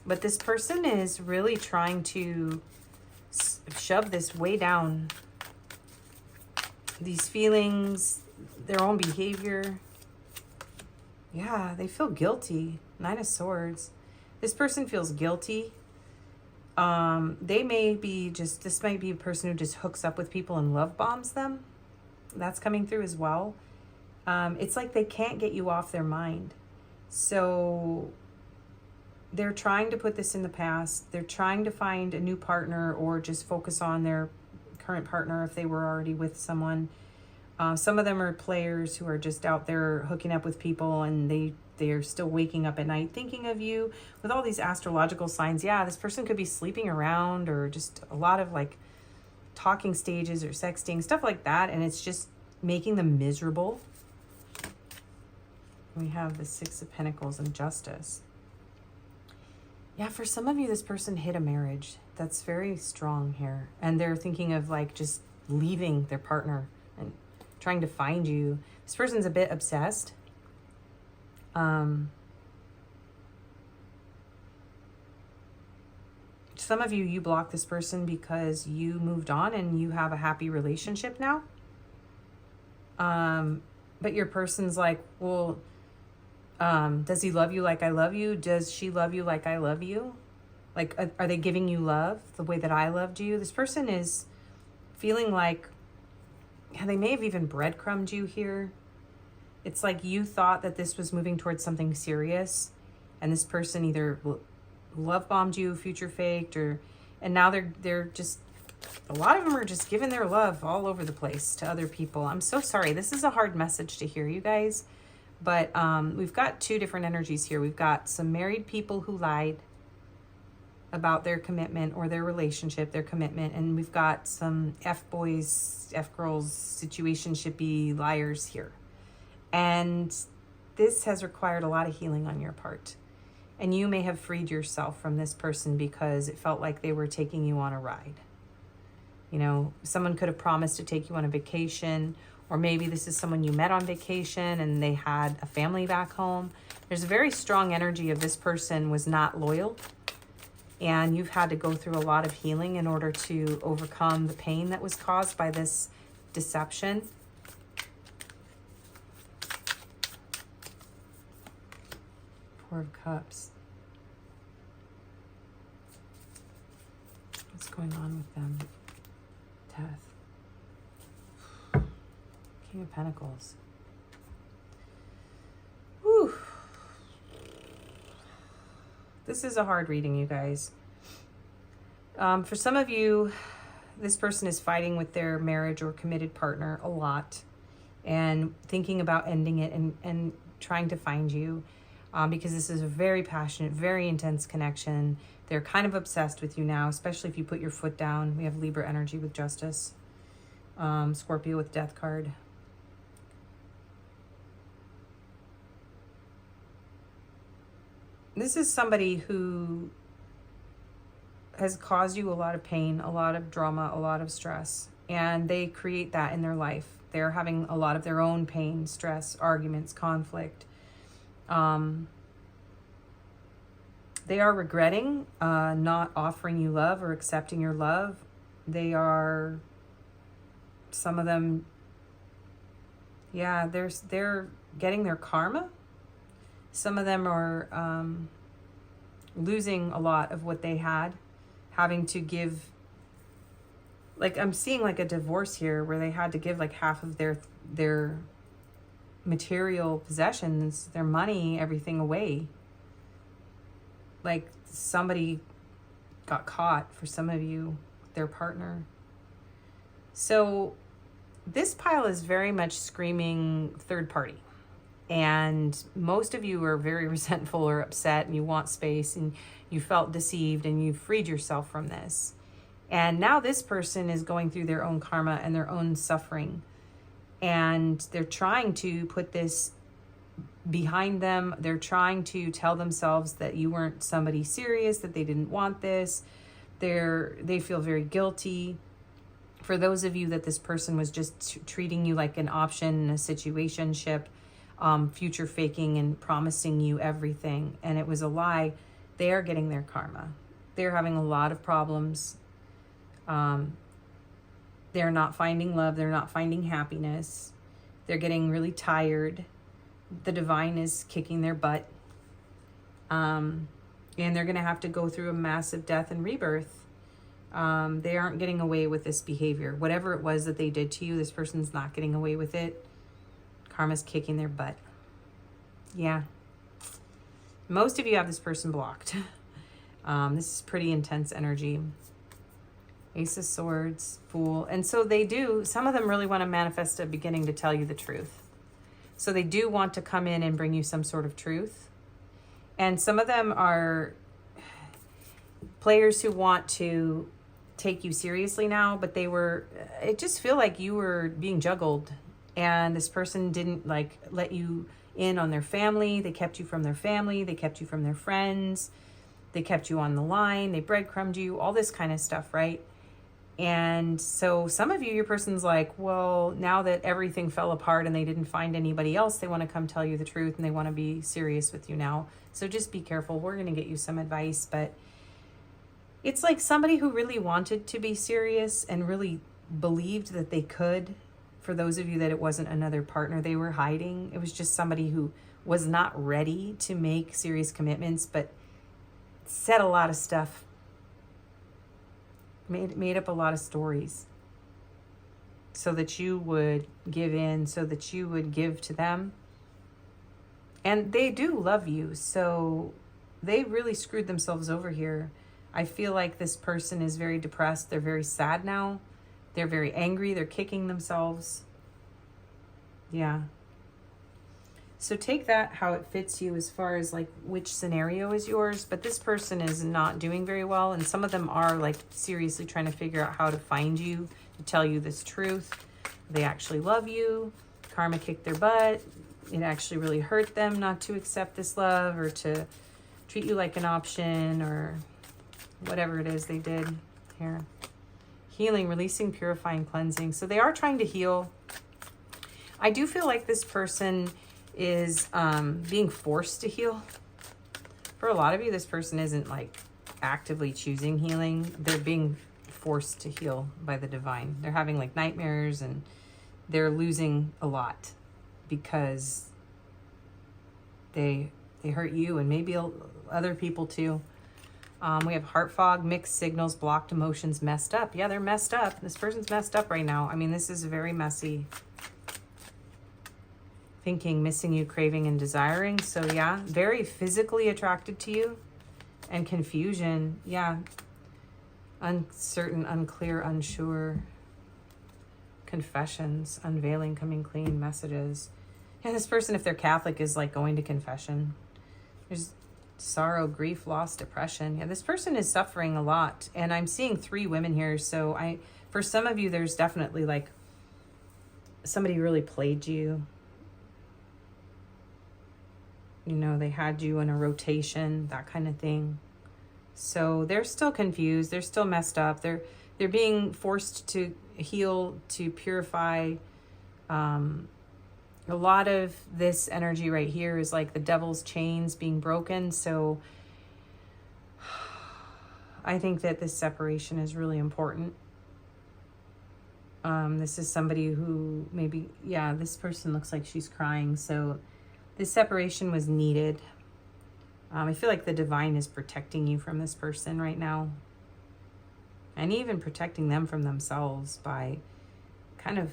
But this person is really trying to shove this way down. These feelings, their own behavior. Yeah, they feel guilty. 9 of Swords. This person feels guilty. They may be this might be a person who just hooks up with people and love bombs them. That's coming through as well. It's like they can't get you off their mind. So they're trying to put this in the past. They're trying to find a new partner or just focus on their current partner if they were already with someone. Some of them are players who are just out there hooking up with people, and they're still waking up at night thinking of you with all these astrological signs. Yeah, this person could be sleeping around or just a lot of like talking stages or sexting, stuff like that, and it's just making them miserable. We have the 6 of Pentacles and Justice. Yeah, for some of you, this person hit a marriage. That's very strong here. And they're thinking of like just leaving their partner and trying to find you. This person's a bit obsessed. Some of you block this person because you moved on and you have a happy relationship now. But your person's like, well, does he love you like I love you? Does she love you like I love you? Like, are they giving you love the way that I loved you? This person is feeling like, yeah, they may have even breadcrumbed you here. It's like you thought that this was moving towards something serious, and this person either love bombed you, future faked, and now they're just, a lot of them are just giving their love all over the place to other people. I'm so sorry. This is a hard message to hear, you guys. But we've got 2 different energies here. We've got some married people who lied about their commitment or their relationship, their commitment. And we've got some F-boys, F-girls, situationshipy liars here. And this has required a lot of healing on your part. And you may have freed yourself from this person because it felt like they were taking you on a ride. You know, someone could have promised to take you on a vacation, or maybe this is someone you met on vacation and they had a family back home. There's a very strong energy of this person was not loyal, and you've had to go through a lot of healing in order to overcome the pain that was caused by this deception. Four of Cups. What's going on with them? Death. King of Pentacles. Whew. This is a hard reading, you guys. For some of you, this person is fighting with their marriage or committed partner a lot and thinking about ending it and trying to find you because this is a very passionate, very intense connection. They're kind of obsessed with you now, especially if you put your foot down. We have Libra energy with Justice. Scorpio with Death card. This is somebody who has caused you a lot of pain, a lot of drama, a lot of stress, and they create that in their life. They're having a lot of their own pain, stress, arguments, conflict. They are regretting not offering you love or accepting your love. They are, some of them, yeah, they're getting their karma. Some of them are losing a lot of what they had, having to give, like I'm seeing like a divorce here where they had to give like half of their material possessions, their money, everything away. Like somebody got caught, for some of you, their partner. So this pile is very much screaming third party. And most of you are very resentful or upset, and you want space, and you felt deceived, and you freed yourself from this. And now this person is going through their own karma and their own suffering. And they're trying to put this behind them. They're trying to tell themselves that you weren't somebody serious, that they didn't want this. They feel very guilty. For those of you that this person was just treating you like an option in a situationship, future faking and promising you everything, and it was a lie, they are getting their karma. They're having a lot of problems. They're not finding love. They're not finding happiness. They're getting really tired. The divine is kicking their butt. And they're going to have to go through a massive death and rebirth. They aren't getting away with this behavior. Whatever it was that they did to you, this person's not getting away with it. Karma's kicking their butt. Yeah. Most of you have this person blocked. This is pretty intense energy. Ace of Swords, Fool. And so they do, some of them really want to manifest a beginning to tell you the truth. So they do want to come in and bring you some sort of truth. And some of them are players who want to take you seriously now, but it just feel like you were being juggled, and this person didn't like let you in on their family. They kept you from their family. They kept you from their friends. They kept you on the line. They breadcrumbed you, all this kind of stuff, right? And so some of you, your person's like, well, now that everything fell apart and they didn't find anybody else, they want to come tell you the truth, and they want to be serious with you now. So just be careful. We're going to get you some advice, but it's like somebody who really wanted to be serious and really believed that they could. For those of you that it wasn't another partner they were hiding, it was just somebody who was not ready to make serious commitments, but said a lot of stuff, made up a lot of stories so that you would give in, so that you would give to them. And they do love you, so they really screwed themselves over here. I feel like this person is very depressed. They're very sad now. They're very angry. They're kicking themselves. Yeah. So take that how it fits you as far as like which scenario is yours. But this person is not doing very well. And some of them are like seriously trying to figure out how to find you, to tell you this truth. They actually love you. Karma kicked their butt. It actually really hurt them not to accept this love or to treat you like an option or whatever it is they did here. Healing, releasing, purifying, cleansing. So they are trying to heal. I do feel like this person is being forced to heal. For a lot of you, this person isn't like actively choosing healing. They're being forced to heal by the divine. They're having like nightmares, and they're losing a lot because they hurt you and maybe other people too. We have heart fog, mixed signals, blocked emotions, messed up. Yeah, they're messed up. This person's messed up right now. I mean, this is very messy. Thinking, missing you, craving, and desiring. So yeah, very physically attracted to you. And confusion. Yeah. Uncertain, unclear, unsure. Confessions, unveiling, coming clean, messages. Yeah, this person, if they're Catholic, is like going to confession. There's sorrow, grief, loss, depression. Yeah, this person is suffering a lot. And I'm seeing 3 women here. So for some of you, there's definitely like somebody really played you. You know, they had you in a rotation, that kind of thing. So they're still confused. They're still messed up. They're being forced to heal, to purify. A lot of this energy right here is like the devil's chains being broken. So I think that this separation is really important. This is somebody who maybe, yeah, this person looks like she's crying. So this separation was needed. I feel like the divine is protecting you from this person right now. And even protecting them from themselves by kind of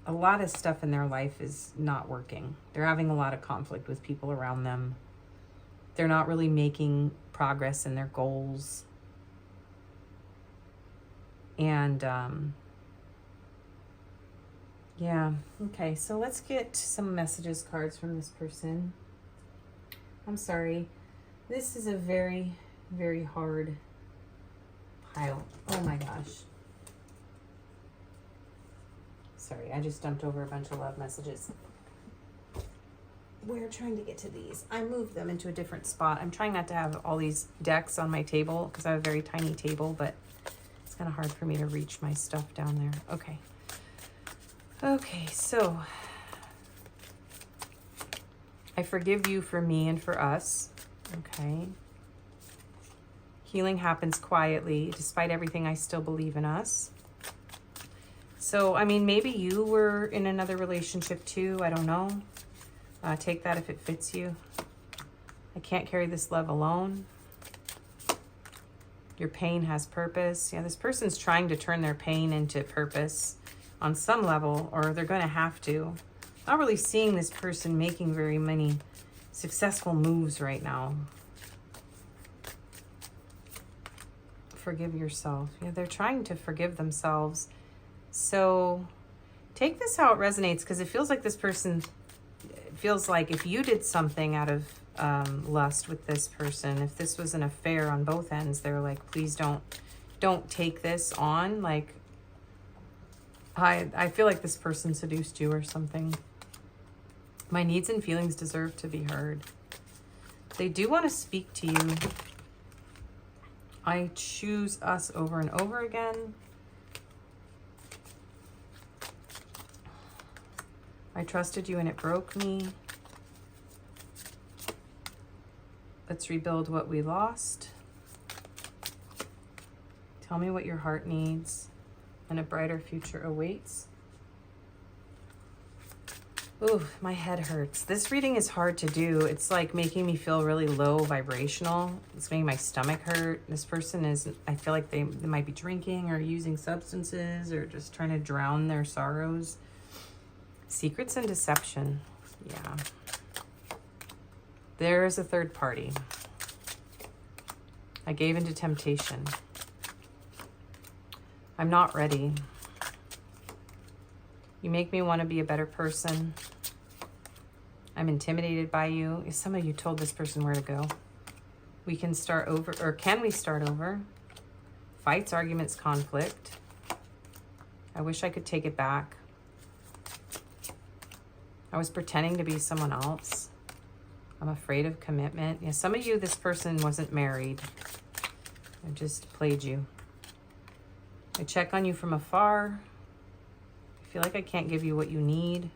a lot of stuff in their life is not working. They're having a lot of conflict with people around them. They're not really making progress in their goals. And Yeah. Okay, so let's get some messages cards from this person. I'm sorry. This is a very, very hard pile. Oh my gosh. Sorry, I just dumped over a bunch of love messages. We're trying to get to these. I moved them into a different spot. I'm trying not to have all these decks on my table because I have a very tiny table, but it's kind of hard for me to reach my stuff down there. Okay. Okay, so I forgive you for me and for us. Okay. Healing happens quietly. Despite everything, I still believe in us. So, I mean, maybe you were in another relationship too. I don't know. Take that if it fits you. I can't carry this love alone. Your pain has purpose. Yeah, this person's trying to turn their pain into purpose on some level, or they're going to have to. Not really seeing this person making very many successful moves right now. Forgive yourself. Yeah, they're trying to forgive themselves. So take this how it resonates, because it feels like this person, it feels like if you did something out of lust with this person, if this was an affair on both ends, they're like, please don't take this on. Like, I feel like this person seduced you or something. My needs and feelings deserve to be heard. They do want to speak to you. I choose us over and over again. I trusted you and it broke me. Let's rebuild what we lost. Tell me what your heart needs, and a brighter future awaits. Ooh, my head hurts. This reading is hard to do. It's like making me feel really low vibrational. It's making my stomach hurt. This person is, I feel like they might be drinking or using substances or just trying to drown their sorrows. Secrets and deception. Yeah. There is a third party. I gave into temptation. I'm not ready. You make me want to be a better person. I'm intimidated by you. If some of you told this person where to go. We can start over, or can we start over? Fights, arguments, conflict. I wish I could take it back. I was pretending to be someone else. I'm afraid of commitment. Yeah, some of you, this person wasn't married. I just played you. I check on you from afar. I feel like I can't give you what you need.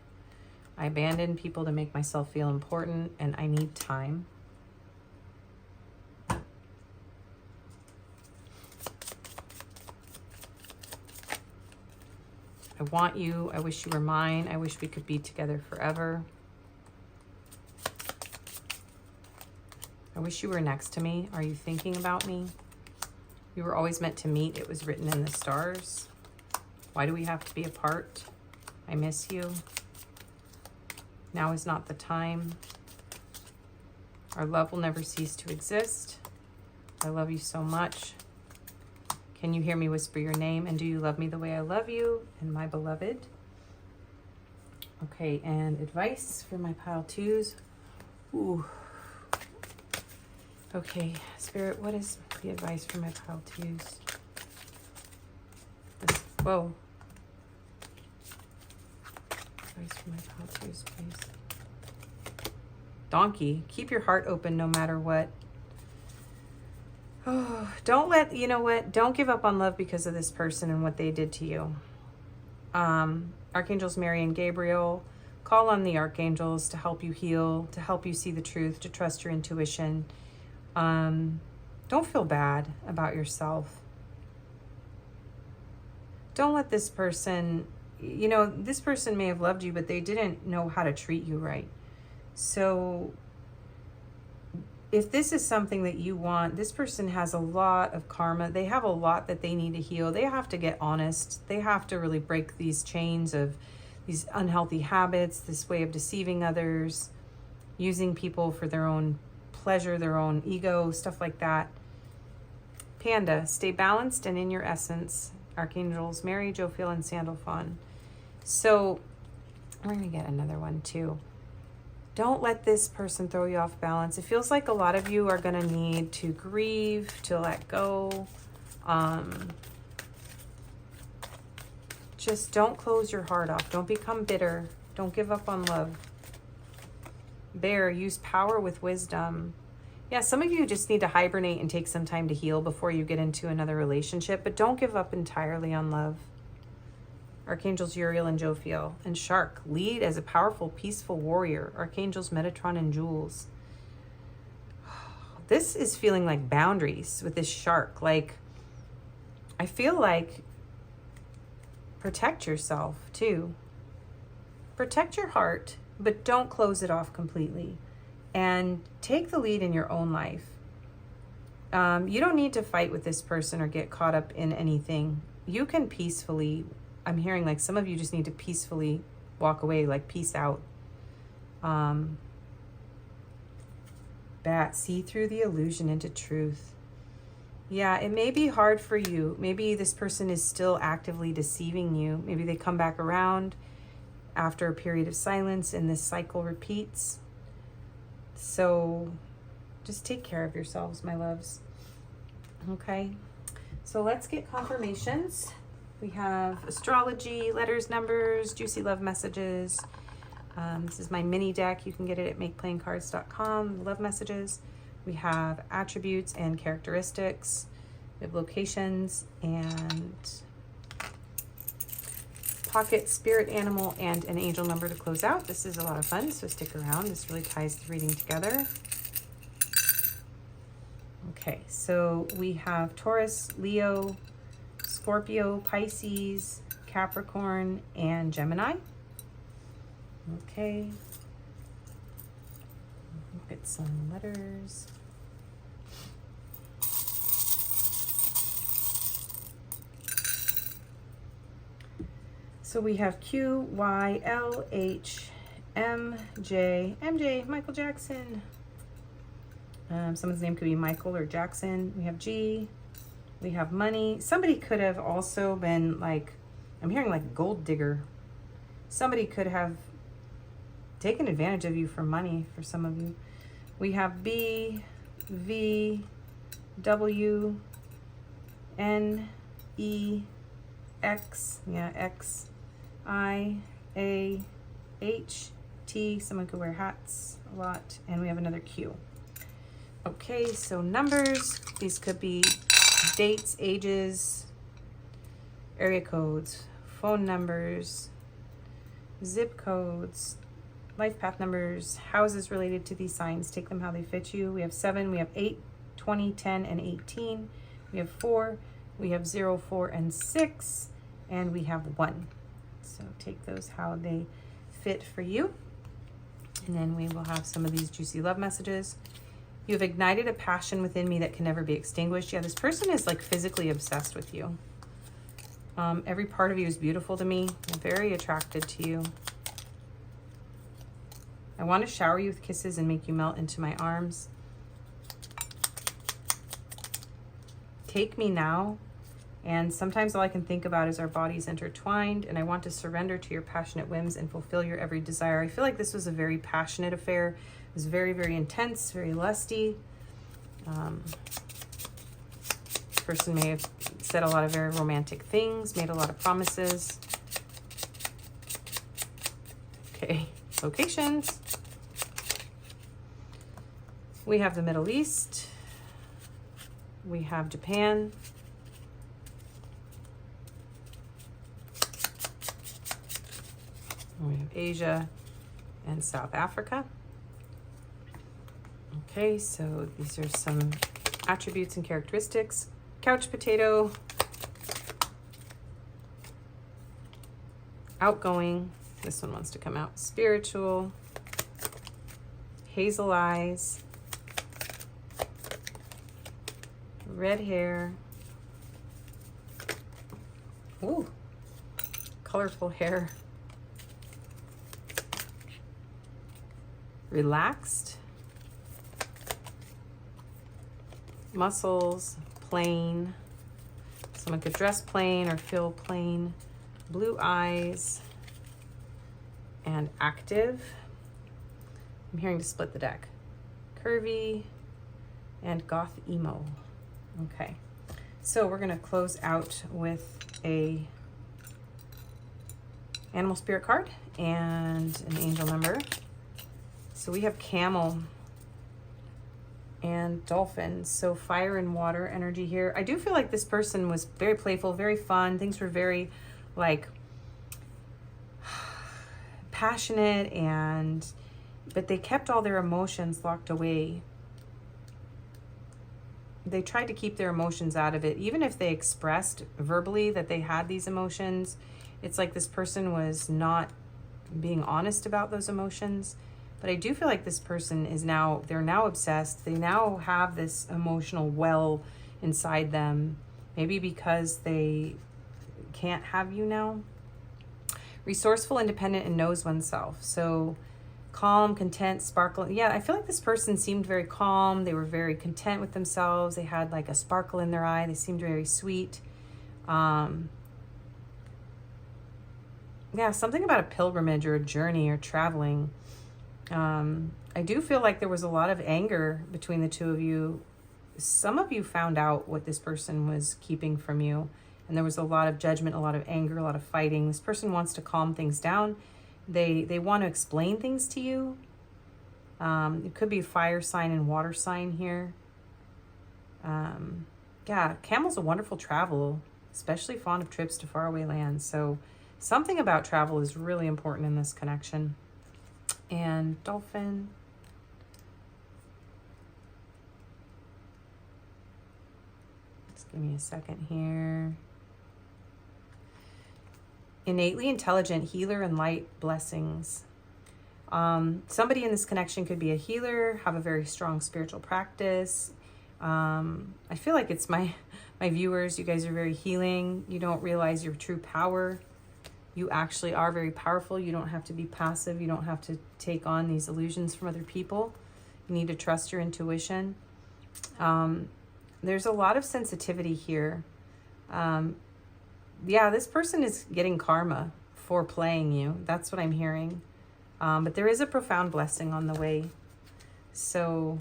I abandon people to make myself feel important, and I need time. I want you. I wish you were mine. I wish we could be together forever. I wish you were next to me. Are you thinking about me? We were always meant to meet. It was written in the stars. Why do we have to be apart? I miss you. Now is not the time. Our love will never cease to exist. I love you so much. Can you hear me whisper your name? And do you love me the way I love you and my beloved? Okay, and advice for my pile twos. Ooh. Okay, Spirit, what is the advice for my pile twos? Whoa. Advice for my pile twos, please. Donkey, keep your heart open no matter what. Oh, don't let, you know what? Don't give up on love because of this person and what they did to you. Archangels Mary and Gabriel, call on the archangels to help you heal, to help you see the truth, to trust your intuition. Don't feel bad about yourself. Don't let this person, you know, this person may have loved you, but they didn't know how to treat you right. So if this is something that you want, this person has a lot of karma. They have a lot that they need to heal. They have to get honest. They have to really break these chains of these unhealthy habits, this way of deceiving others, using people for their own pleasure, their own ego, stuff like that. Panda, stay balanced and in your essence. Archangels Mary, Jophiel, and Sandalphon. So We're going to get another one too. Don't let this person throw you off balance. It feels like a lot of you are going to need to grieve, to let go. Just don't close your heart off. Don't become bitter. Don't give up on love. Bear, use power with wisdom. Yeah, some of you just need to hibernate and take some time to heal before you get into another relationship, but don't give up entirely on love. Archangels Uriel and Jophiel. And Shark, lead as a powerful, peaceful warrior. Archangels Metatron and Jules. This is feeling like boundaries with this Shark. Like, I feel like protect yourself too. Protect your heart, but don't close it off completely. And take the lead in your own life. You don't need to fight with this person or get caught up in anything. You can peacefully, I'm hearing like some of you just need to peacefully walk away, like peace out. Bat, see through the illusion into truth. Yeah, it may be hard for you. Maybe this person is still actively deceiving you. Maybe they come back around after a period of silence and this cycle repeats. So just take care of yourselves, my loves. Okay, so let's get confirmations. We have astrology, letters, numbers, juicy love messages. This is my mini deck. You can get it at makeplayingcards.com. Love messages. We have attributes and characteristics. We have locations and pocket, spirit animal, and an angel number to close out. This is a lot of fun, so stick around. This really ties the reading together. Okay, so we have Taurus, Leo, Scorpio, Pisces, Capricorn, and Gemini. Okay. Look at some letters. So we have Q, Y, L, H, M, J, MJ, Michael Jackson. Someone's name could be Michael or Jackson. We have G. We have money. Somebody could have also been like, I'm hearing like gold digger. Somebody could have taken advantage of you for money for some of you. We have B, V, W, N, E, X, yeah, X, I, A, H, T. Someone could wear hats a lot. And we have another Q. Okay, so numbers. These could be dates, ages, area codes, phone numbers, zip codes, life path numbers, houses related to these signs. Take them how they fit you. We have 7, we have 8, 20, 10, and 18. We have 4, we have 0, 4, and 6, and we have 1. So take those how they fit for you. And then we will have some of these juicy love messages. You have ignited a passion within me that can never be extinguished. Yeah, this person is like physically obsessed with you. Every part of you is beautiful to me. I'm very attracted to you. I want to shower you with kisses and make you melt into my arms. Take me now. And sometimes all I can think about is our bodies intertwined, and I want to surrender to your passionate whims and fulfill your every desire. I feel like this was a very passionate affair. It was very, very intense, very lusty. This person may have said a lot of very romantic things, made a lot of promises. Okay, locations. We have the Middle East. We have Japan. We have Asia and South Africa. Okay, so these are some attributes and characteristics. Couch potato, outgoing, this one wants to come out, spiritual, hazel eyes, red hair, ooh, colorful hair, relaxed, muscles, plain. Someone could dress plain or feel plain. Blue eyes, and active. I'm hearing to split the deck. Curvy and goth emo. Okay, so we're gonna close out with a animal spirit card and an angel number. So we have camel and dolphin. So fire and water energy here. I do feel like this person was very playful, very fun. Things were very like passionate, but they kept all their emotions locked away. They tried to keep their emotions out of it. Even if they expressed verbally that they had these emotions, it's like this person was not being honest about those emotions. But I do feel like this person is they're now obsessed. They now have this emotional well inside them, maybe because they can't have you now. Resourceful, independent, and knows oneself. So calm, content, sparkle. Yeah, I feel like this person seemed very calm. They were very content with themselves. They had like a sparkle in their eye. They seemed very sweet. Yeah, something about a pilgrimage or a journey or traveling. I do feel like there was a lot of anger between the two of you. Some of you found out what this person was keeping from you, and there was a lot of judgment, a lot of anger, a lot of fighting. This person wants to calm things down. They want to explain things to you. It could be fire sign and water sign here. Yeah, camel's a wonderful travel, especially fond of trips to faraway lands. So something about travel is really important in this connection. And dolphin. Just give me a second here. Innately intelligent, healer, and light blessings. Somebody in this connection could be a healer, have a very strong spiritual practice. I feel like it's my viewers. You guys are very healing. You don't realize your true power. You actually are very powerful. You don't have to be passive. You don't have to take on these illusions from other people. You need to trust your intuition. There's a lot of sensitivity here. Yeah, this person is getting karma for playing you. That's what I'm hearing. But there is a profound blessing on the way. So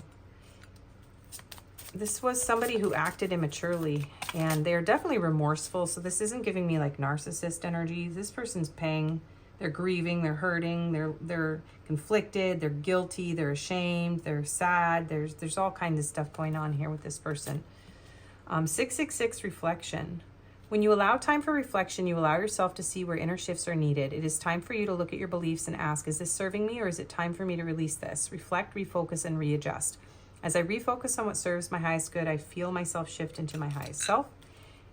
this was somebody who acted immaturely, and they're definitely remorseful. So this isn't giving me like narcissist energy. This person's paying. They're grieving. They're hurting. They're conflicted. They're guilty. They're ashamed. They're sad. There's all kinds of stuff going on here with this person. 666 reflection. When you allow time for reflection, you allow yourself to see where inner shifts are needed. It is time for you to look at your beliefs and ask, is this serving me, or is it time for me to release this? Reflect, refocus, and readjust. As I refocus on what serves my highest good, I feel myself shift into my highest self.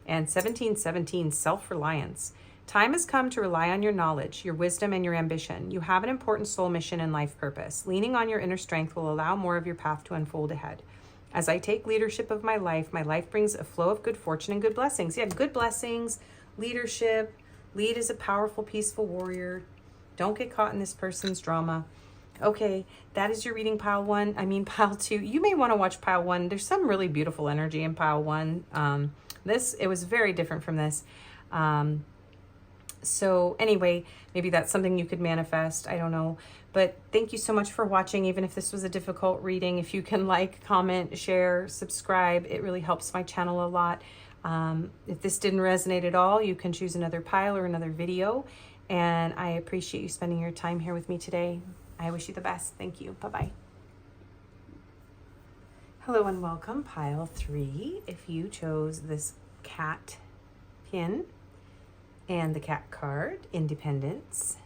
And 1717, self-reliance. Time has come to rely on your knowledge, your wisdom, and your ambition. You have an important soul mission and life purpose. Leaning on your inner strength will allow more of your path to unfold ahead. As I take leadership of my life brings a flow of good fortune and good blessings. Yeah, good blessings, leadership. Lead as a powerful, peaceful warrior. Don't get caught in this person's drama. Okay, that is your reading, pile 2. You may want to watch pile 1. There's some really beautiful energy in pile 1. It was very different from this. So anyway, maybe that's something you could manifest. I don't know. But thank you so much for watching. Even if this was a difficult reading, if you can like, comment, share, subscribe, it really helps my channel a lot. If this didn't resonate at all, you can choose another pile or another video. And I appreciate you spending your time here with me today. I wish you the best. Thank you. Bye-bye. Hello and welcome, pile 3. If you chose this cat pin and the cat card, Independence,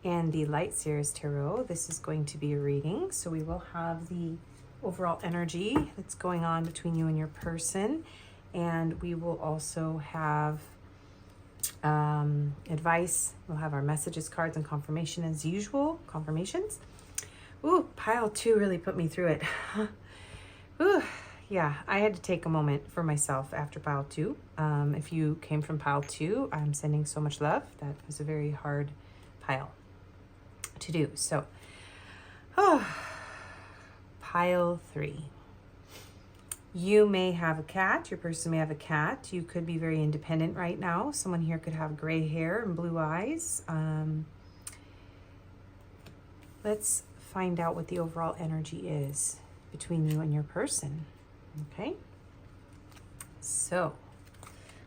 and the Light Series Tarot, this is going to be a reading. So we will have the overall energy that's going on between you and your person. And we will also have advice. We'll have our messages, cards, and confirmation as usual. Confirmations. Ooh, pile 2 really put me through it. Ooh, yeah, I had to take a moment for myself after pile 2. If you came from pile 2, I'm sending so much love. That was a very hard pile to do. So, pile 3. You may have a cat. Your person may have a cat. You could be very independent right now. Someone here could have gray hair and blue eyes. let's find out what the overall energy is between you and your person. Okay, so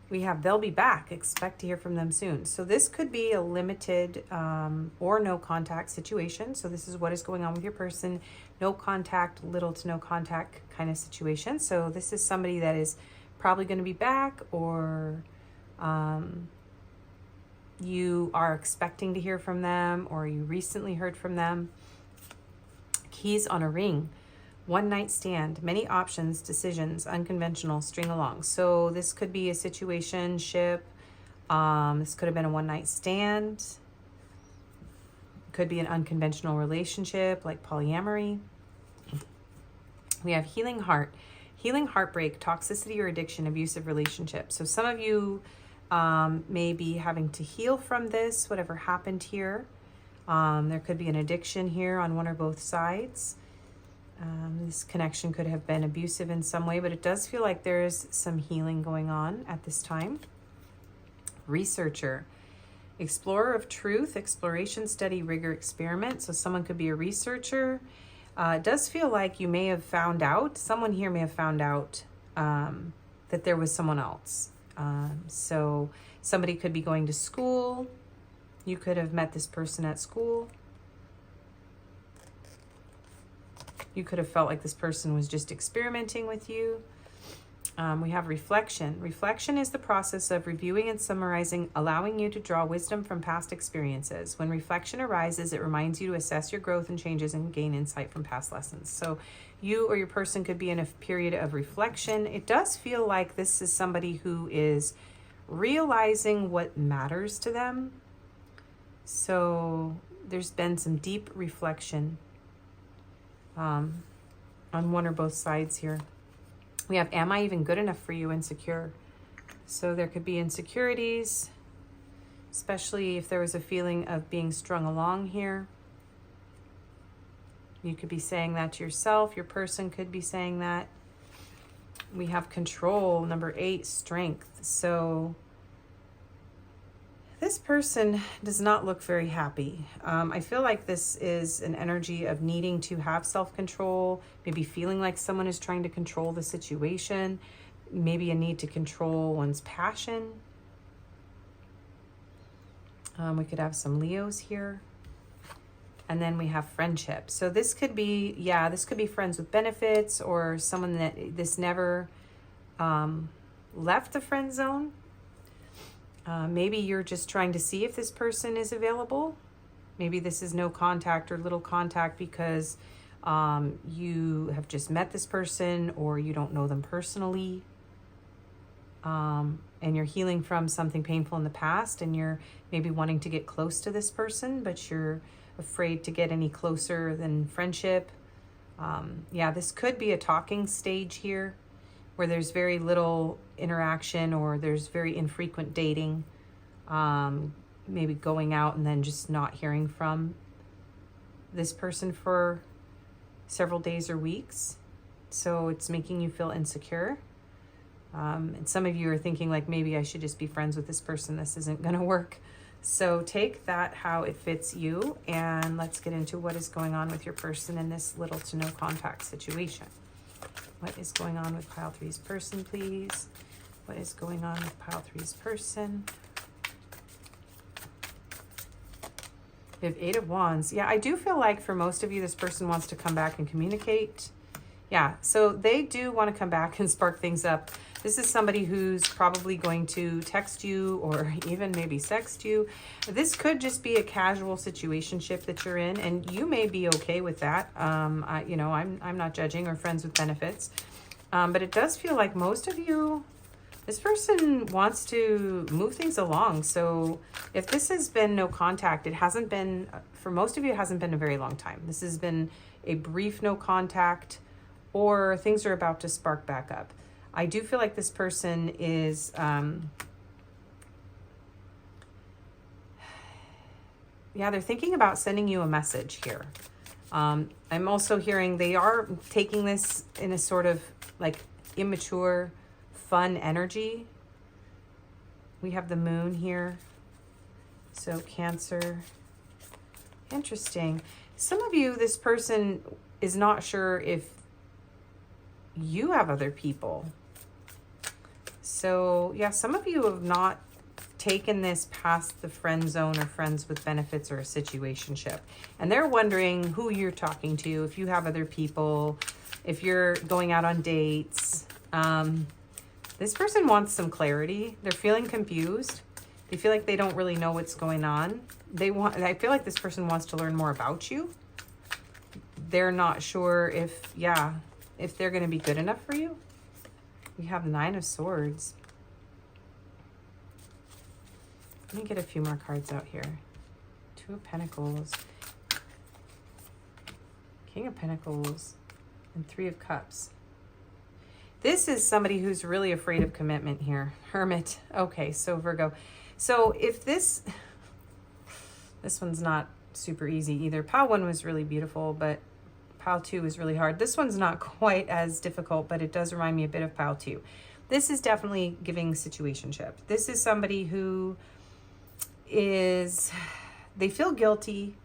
we have they'll be back. Expect to hear from them soon. So this could be a limited or no contact situation. So this is what is going on with your person. No contact, little to no contact kind of situation. So this is somebody that is probably going to be back, or you are expecting to hear from them, or you recently heard from them. Keys on a ring. One night stand, many options, decisions, unconventional, string along. So this could be a situationship. This could have been a one night stand. Could be an unconventional relationship like polyamory. We have healing heart, healing heartbreak, toxicity or addiction, abusive relationships. So some of you may be having to heal from this, whatever happened here. There could be an addiction here on one or both sides. This connection could have been abusive in some way, but it does feel like there is some healing going on at this time. Researcher, explorer of truth, exploration, study, rigor, experiment. So someone could be a researcher. It does feel like you may have found out, someone here may have found out that there was someone else. So somebody could be going to school. You could have met this person at school. You could have felt like this person was just experimenting with you. We have reflection. Reflection is the process of reviewing and summarizing, allowing you to draw wisdom from past experiences. When reflection arises, it reminds you to assess your growth and changes and gain insight from past lessons. So you or your person could be in a period of reflection. It does feel like this is somebody who is realizing what matters to them. So there's been some deep reflection on one or both sides here. We have, am I even good enough for you? Insecure. So there could be insecurities, especially if there was a feeling of being strung along here. You could be saying that to yourself. Your person could be saying that. We have control, number 8, strength. So this person does not look very happy. I feel like this is an energy of needing to have self-control, maybe feeling like someone is trying to control the situation, maybe a need to control one's passion. We could have some Leos here. And then we have friendship. So this could be, this could be friends with benefits, or someone that this never left the friend zone. Maybe you're just trying to see if this person is available. Maybe this is no contact or little contact because you have just met this person, or you don't know them personally. And you're healing from something painful in the past, and you're maybe wanting to get close to this person, but you're afraid to get any closer than friendship. This could be a talking stage here, where there's very little interaction, or there's very infrequent dating, maybe going out and then just not hearing from this person for several days or weeks. So it's making you feel insecure. And some of you are thinking like, maybe I should just be friends with this person. This isn't going to work. So take that how it fits you, and let's get into what is going on with your person in this little to no contact situation. What is going on with pile 3's person, please? What is going on with pile 3's person? We have 8 of Wands. Yeah, I do feel like for most of you, this person wants to come back and communicate. Yeah, so they do want to come back and spark things up. This is somebody who's probably going to text you, or even maybe sext you. This could just be a casual situationship that you're in, and you may be okay with that. I'm not judging, or friends with benefits. But it does feel like most of you, this person wants to move things along. So if this has been no contact, it hasn't been, for most of you, it hasn't been a very long time. This has been a brief no contact, or things are about to spark back up. I do feel like this person is, they're thinking about sending you a message here. I'm also hearing they are taking this in a sort of like immature, fun energy. We have the moon here. So Cancer. Interesting. Some of you, this person is not sure if you have other people. So yeah, some of you have not taken this past the friend zone or friends with benefits or a situationship. And they're wondering who you're talking to, if you have other people, if you're going out on dates. This person wants some clarity. They're feeling confused. They feel like they don't really know what's going on. I feel like this person wants to learn more about you. They're not sure if they're going to be good enough for you. We have 9 of Swords. Let me get a few more cards out here. 2 of Pentacles, King of Pentacles, and 3 of Cups. This is somebody who's really afraid of commitment here. Hermit. Okay, so Virgo. So if this one's not super easy either. Pile 1 was really beautiful, but Pile 2 is really hard. This one's not quite as difficult, but it does remind me a bit of Pile 2. This is definitely giving situationship. This is somebody who they feel guilty,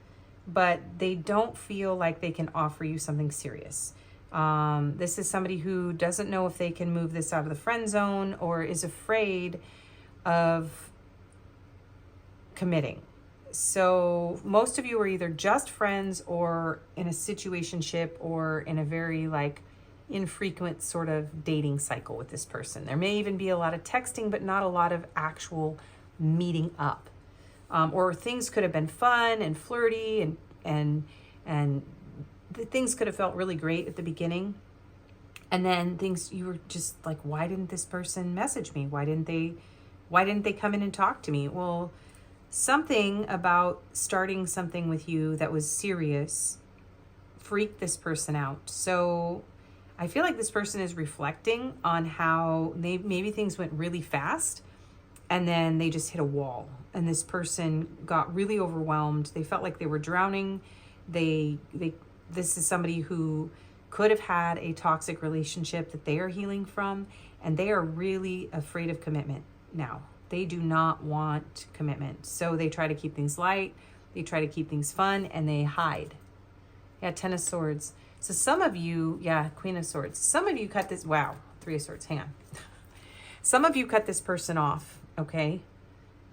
but they don't feel like they can offer you something serious. This is somebody who doesn't know if they can move this out of the friend zone or is afraid of committing. So most of you are either just friends or in a situationship or in a very infrequent sort of dating cycle with this person. There may even be a lot of texting, but not a lot of actual meeting up. Or things could have been fun and flirty and the things could have felt really great at the beginning. And then you were just like, why didn't this person message me? Why didn't they come in and talk to me? Well, something about starting something with you that was serious freaked this person out. So I feel like this person is reflecting on how maybe things went really fast and then they just hit a wall. And this person got really overwhelmed. They felt like they were drowning. This is somebody who could have had a toxic relationship that they are healing from, and they are really afraid of commitment now. They do not want commitment. So they try to keep things light, they try to keep things fun, and they hide. Yeah, 10 of Swords. So some of you, Queen of Swords. Some of you cut this, 3 of Swords, hang on. Some of you cut this person off, okay?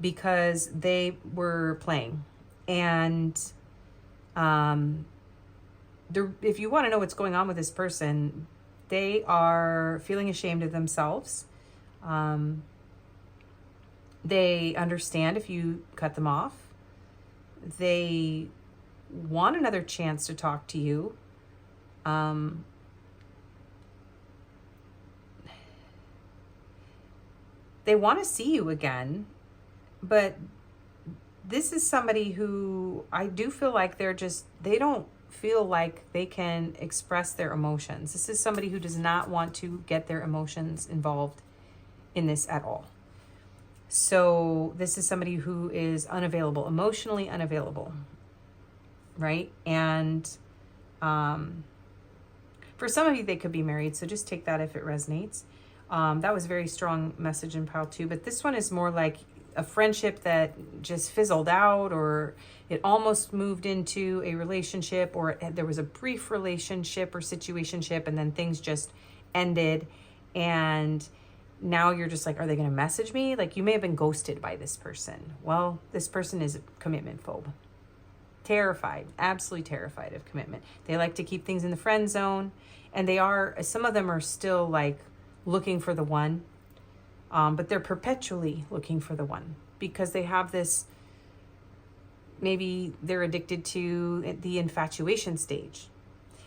Because they were playing. And if you want to know what's going on with this person, they are feeling ashamed of themselves. They understand if you cut them off. They want another chance to talk to you. They want to see you again. But this is somebody who I do feel like they don't feel like they can express their emotions. This is somebody who does not want to get their emotions involved in this at all. So this is somebody who is unavailable, emotionally unavailable, right? And for some of you, they could be married. So just take that if it resonates. That was a very strong message in Pile 2. But this one is more like a friendship that just fizzled out, or it almost moved into a relationship, or there was a brief relationship or situationship, and then things just ended. And now you're just like, are they going to message me? Like, you may have been ghosted by this person. Well, this person is a commitment phobe. Terrified, absolutely terrified of commitment. They like to keep things in the friend zone, and some of them are still like looking for the one. But they're perpetually looking for the one because they have this, maybe they're addicted to the infatuation stage.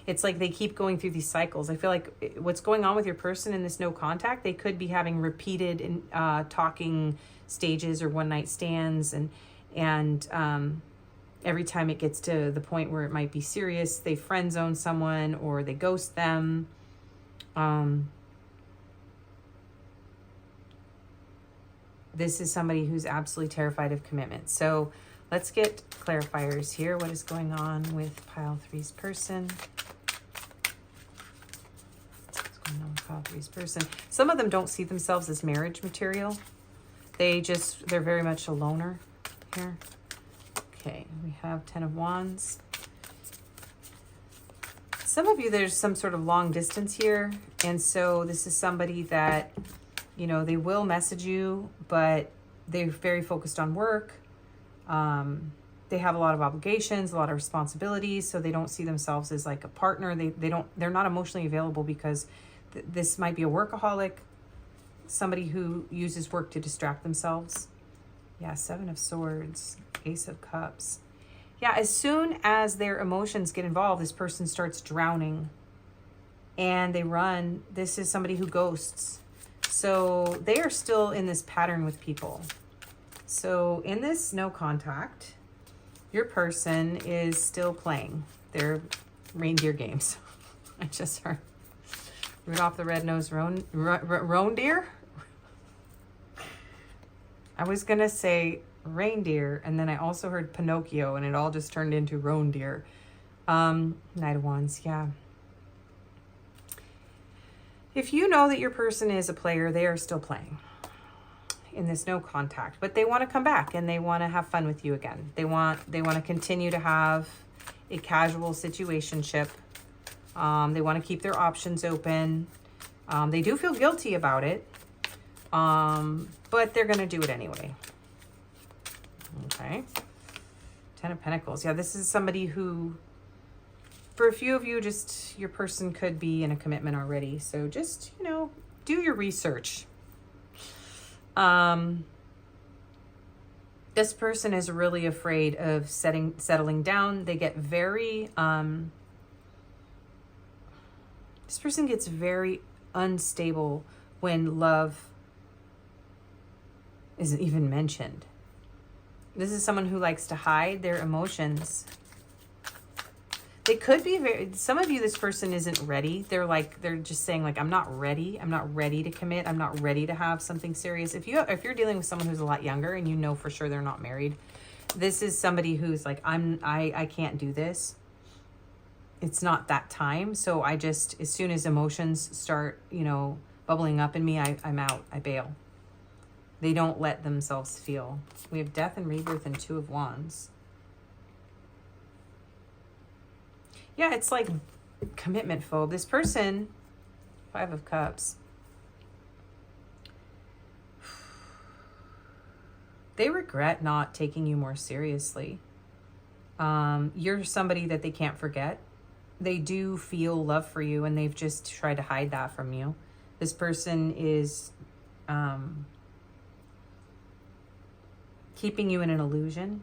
It's like they keep going through these cycles. I feel like what's going on with your person in this no contact, they could be having repeated talking stages or one night stands. And every time it gets to the point where it might be serious, they friend zone someone or they ghost them. This is somebody who's absolutely terrified of commitment. So let's get clarifiers here. What is going on with Pile 3's person? What's going on with Pile 3's person? Some of them don't see themselves as marriage material. They're very much a loner here. Okay, we have 10 of Wands. Some of you, there's some sort of long distance here. And so this is somebody that, you know, they will message you, but they're very focused on work. They have a lot of obligations, a lot of responsibilities. So they don't see themselves as like a partner. They're not emotionally available because this might be a workaholic, somebody who uses work to distract themselves. Yeah, 7 of Swords, Ace of Cups. Yeah, as soon as their emotions get involved, this person starts drowning and they run. This is somebody who ghosts. So they are still in this pattern with people. So in this no contact, your person is still playing their reindeer games. I just heard Rudolph the Red-Nosed Reindeer. I was going to say reindeer, and then I also heard Pinocchio, and it all just turned into reindeer. Knight of Wands, yeah. If you know that your person is a player, they are still playing in this no contact, but they want to come back and they want to have fun with you again. They want to continue to have a casual situationship. They want to keep their options open. They do feel guilty about it, but they're going to do it anyway. Okay. 10 of Pentacles. Yeah, this is somebody who, for a few of you, just your person could be in a commitment already. So just, you know, do your research. This person is really afraid of settling down. They get very, this person gets very unstable when love isn't even mentioned. This is someone who likes to hide their emotions. They could be some of you, this person isn't ready. They're just saying like, I'm not ready. I'm not ready to commit. I'm not ready to have something serious. If you're dealing with someone who's a lot younger and you know for sure they're not married, this is somebody who's like, I can't do this. It's not that time. So I just, as soon as emotions start, you know, bubbling up in me, I'm out. I bail. They don't let themselves feel. We have Death and Rebirth and 2 of Wands. Yeah, it's like commitment phobe. This person, 5 of Cups. They regret not taking you more seriously. You're somebody that they can't forget. They do feel love for you and they've just tried to hide that from you. This person is keeping you in an illusion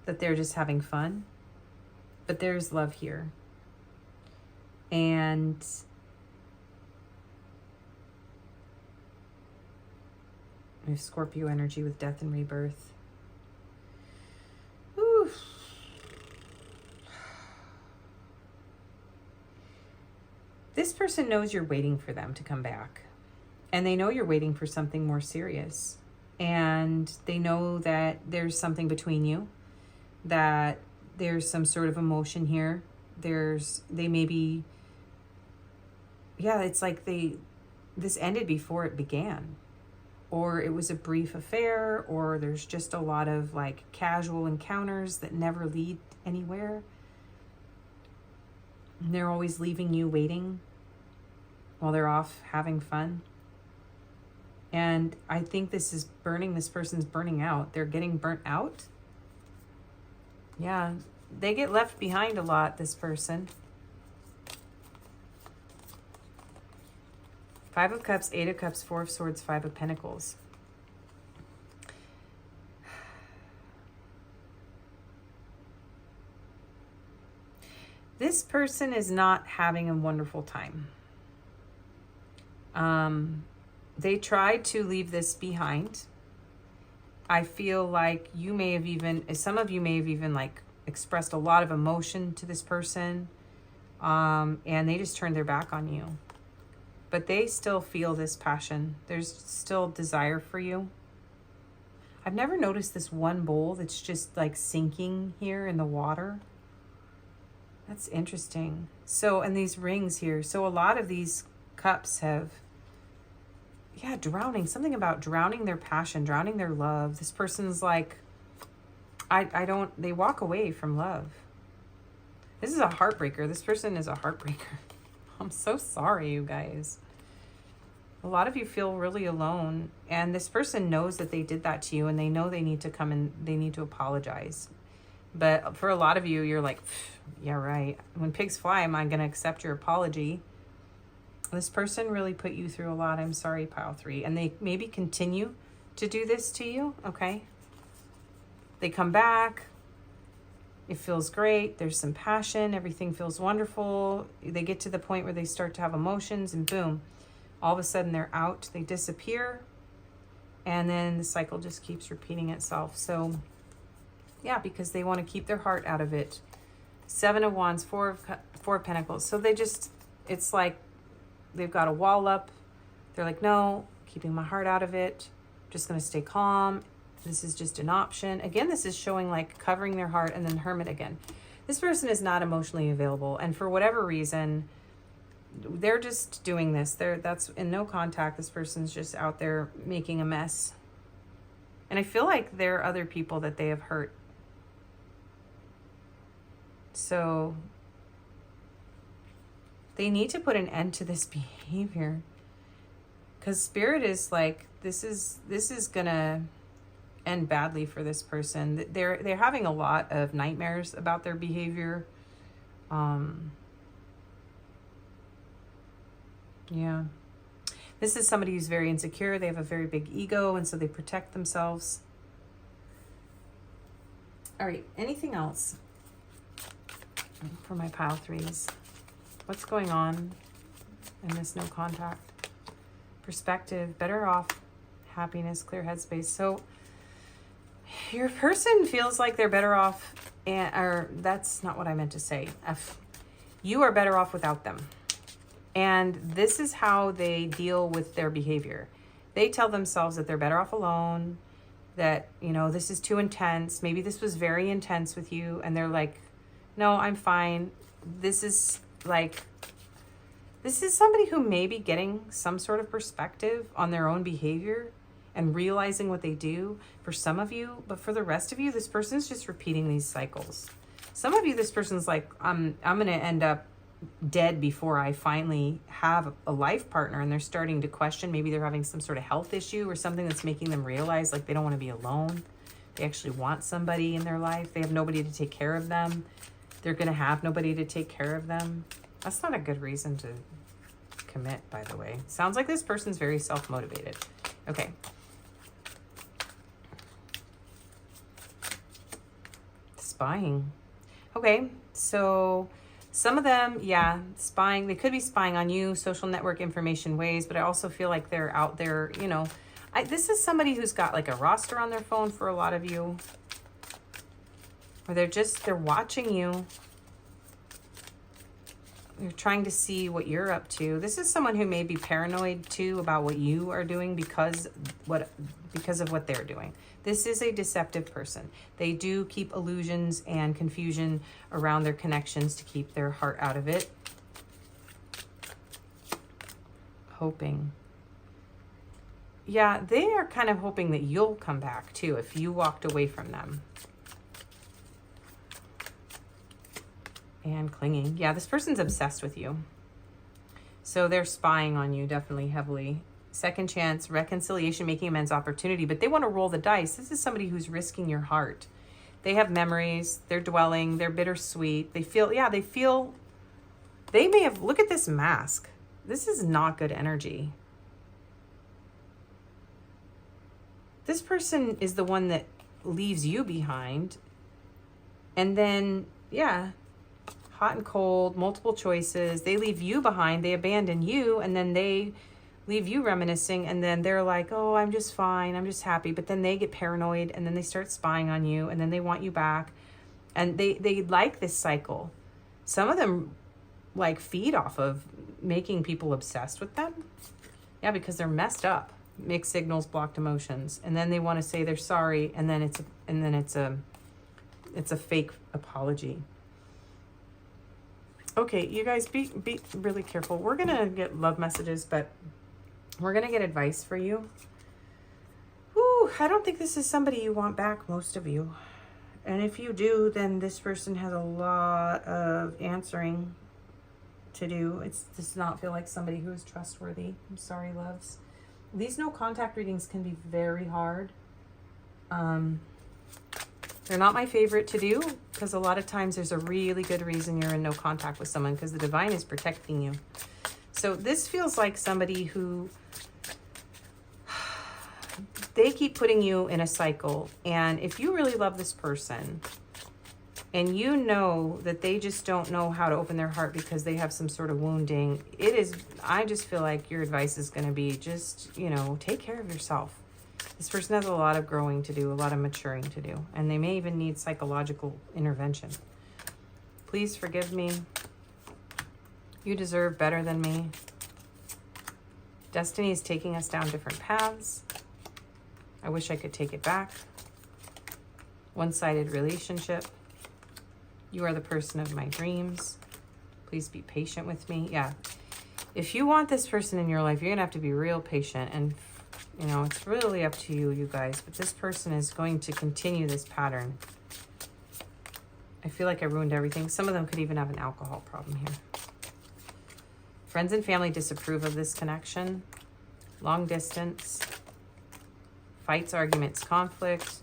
that they're just having fun. But there's love here. And we have Scorpio energy with Death and Rebirth. Ooh. This person knows you're waiting for them to come back. And they know you're waiting for something more serious. And they know that there's something between you, that there's some sort of emotion here. They may be, yeah, it's like this ended before it began. Or it was a brief affair, or there's just a lot of like casual encounters that never lead anywhere. And they're always leaving you waiting while they're off having fun. And I think this person's burning out. They're getting burnt out. Yeah, they get left behind a lot, this person. 5 of Cups, 8 of Cups, 4 of Swords, 5 of Pentacles. This person is not having a wonderful time. They tried to leave this behind. I feel like some of you may have even like expressed a lot of emotion to this person. And they just turned their back on you. But they still feel this passion. There's still desire for you. I've never noticed this one bowl that's just like sinking here in the water. That's interesting. So, and these rings here. So a lot of these cups have, yeah, drowning. Something about drowning their passion, drowning their love. This person's like, they walk away from love. This This is a heartbreaker. This person is a heartbreaker. I'm so sorry, you guys. A lot of you feel really alone, and this person knows that they did that to you, and they know they need to come and they need to apologize. But for a lot of you, you're like, yeah, right. When pigs fly, am I going to accept your apology? This person really put you through a lot. I'm sorry, pile 3. And they maybe continue to do this to you, okay? They come back. It feels great. There's some passion. Everything feels wonderful. They get to the point where they start to have emotions, and boom, all of a sudden they're out. They disappear. And then the cycle just keeps repeating itself. So, yeah, because they want to keep their heart out of it. 7 of Wands, 4 of Pentacles. So they just, it's like they've got a wall up. They're like, no, keeping my heart out of it. Just going to stay calm. This is just an option. Again, this is showing like covering their heart, and then Hermit again. This person is not emotionally available. And for whatever reason, they're just doing this. That's in no contact. This person's just out there making a mess. And I feel like there are other people that they have hurt. So they need to put an end to this behavior, because Spirit is like, this is gonna end badly for this person. They're having a lot of nightmares about their behavior. Yeah. This is somebody who's very insecure. They have a very big ego, and so they protect themselves. All right, anything else for my pile 3s? What's going on in this no contact? Perspective, better off, happiness, clear headspace. So your person feels like they're better off, or that's not what I meant to say. You are better off without them. And this is how they deal with their behavior. They tell themselves that they're better off alone, that, you know, this is too intense. Maybe this was very intense with you, and they're like, no, I'm fine. This is somebody who may be getting some sort of perspective on their own behavior and realizing what they do for some of you. But for the rest of you, this person's just repeating these cycles. Some of you, this person's like, I'm going to end up dead before I finally have a life partner, and they're starting to question. Maybe they're having some sort of health issue or something that's making them realize like they don't want to be alone. They actually want somebody in their life. They have nobody to take care of them. They're going to have nobody to take care of them. That's not a good reason to commit, by the way. Sounds like this person's very self-motivated. Okay. Spying. Okay, so some of them, yeah, spying. They could be spying on you, social network information ways, but I also feel like they're out there, you know. This is somebody who's got like a roster on their phone for a lot of you. Or they're watching you. They're trying to see what you're up to. This is someone who may be paranoid too about what you are doing because of what they're doing. This is a deceptive person. They do keep illusions and confusion around their connections to keep their heart out of it. Hoping. Yeah, they are kind of hoping that you'll come back too if you walked away from them. And clinging. Yeah, this person's obsessed with you. So they're spying on you definitely heavily. Second chance, reconciliation, making amends, opportunity. But they want to roll the dice. This is somebody who's risking your heart. They have memories. They're dwelling. They're bittersweet. They may have, look at this mask. This is not good energy. This person is the one that leaves you behind. And then, yeah, hot and cold, multiple choices. They leave you behind. They abandon you, and then they leave you reminiscing, and then they're like, oh, I'm just fine. I'm just happy. But then they get paranoid, and then they start spying on you, and then they want you back. And they like this cycle. Some of them like feed off of making people obsessed with them. Yeah, because they're messed up. Mixed signals, blocked emotions. And then they want to say they're sorry, and then it's a fake apology. Okay, you guys, be really careful. We're going to get love messages, but we're going to get advice for you. Whew, I don't think this is somebody you want back, most of you. And if you do, then this person has a lot of answering to do. It does not feel like somebody who is trustworthy. I'm sorry, loves. These no contact readings can be very hard. They're not my favorite to do because a lot of times there's a really good reason you're in no contact with someone because the divine is protecting you. So this feels like somebody who they keep putting you in a cycle. And if you really love this person and you know that they just don't know how to open their heart because they have some sort of wounding, I just feel like your advice is going to be just, you know, take care of yourself. This person has a lot of growing to do, a lot of maturing to do, and they may even need psychological intervention. Please forgive me. You deserve better than me. Destiny is taking us down different paths. I wish I could take it back. One-sided relationship. You are the person of my dreams. Please be patient with me. Yeah. If you want this person in your life, you're going to have to be real patient. And, you know, it's really up to you, you guys. But this person is going to continue this pattern. I feel like I ruined everything. Some of them could even have an alcohol problem here. Friends and family disapprove of this connection. Long distance. Fights, arguments, conflict.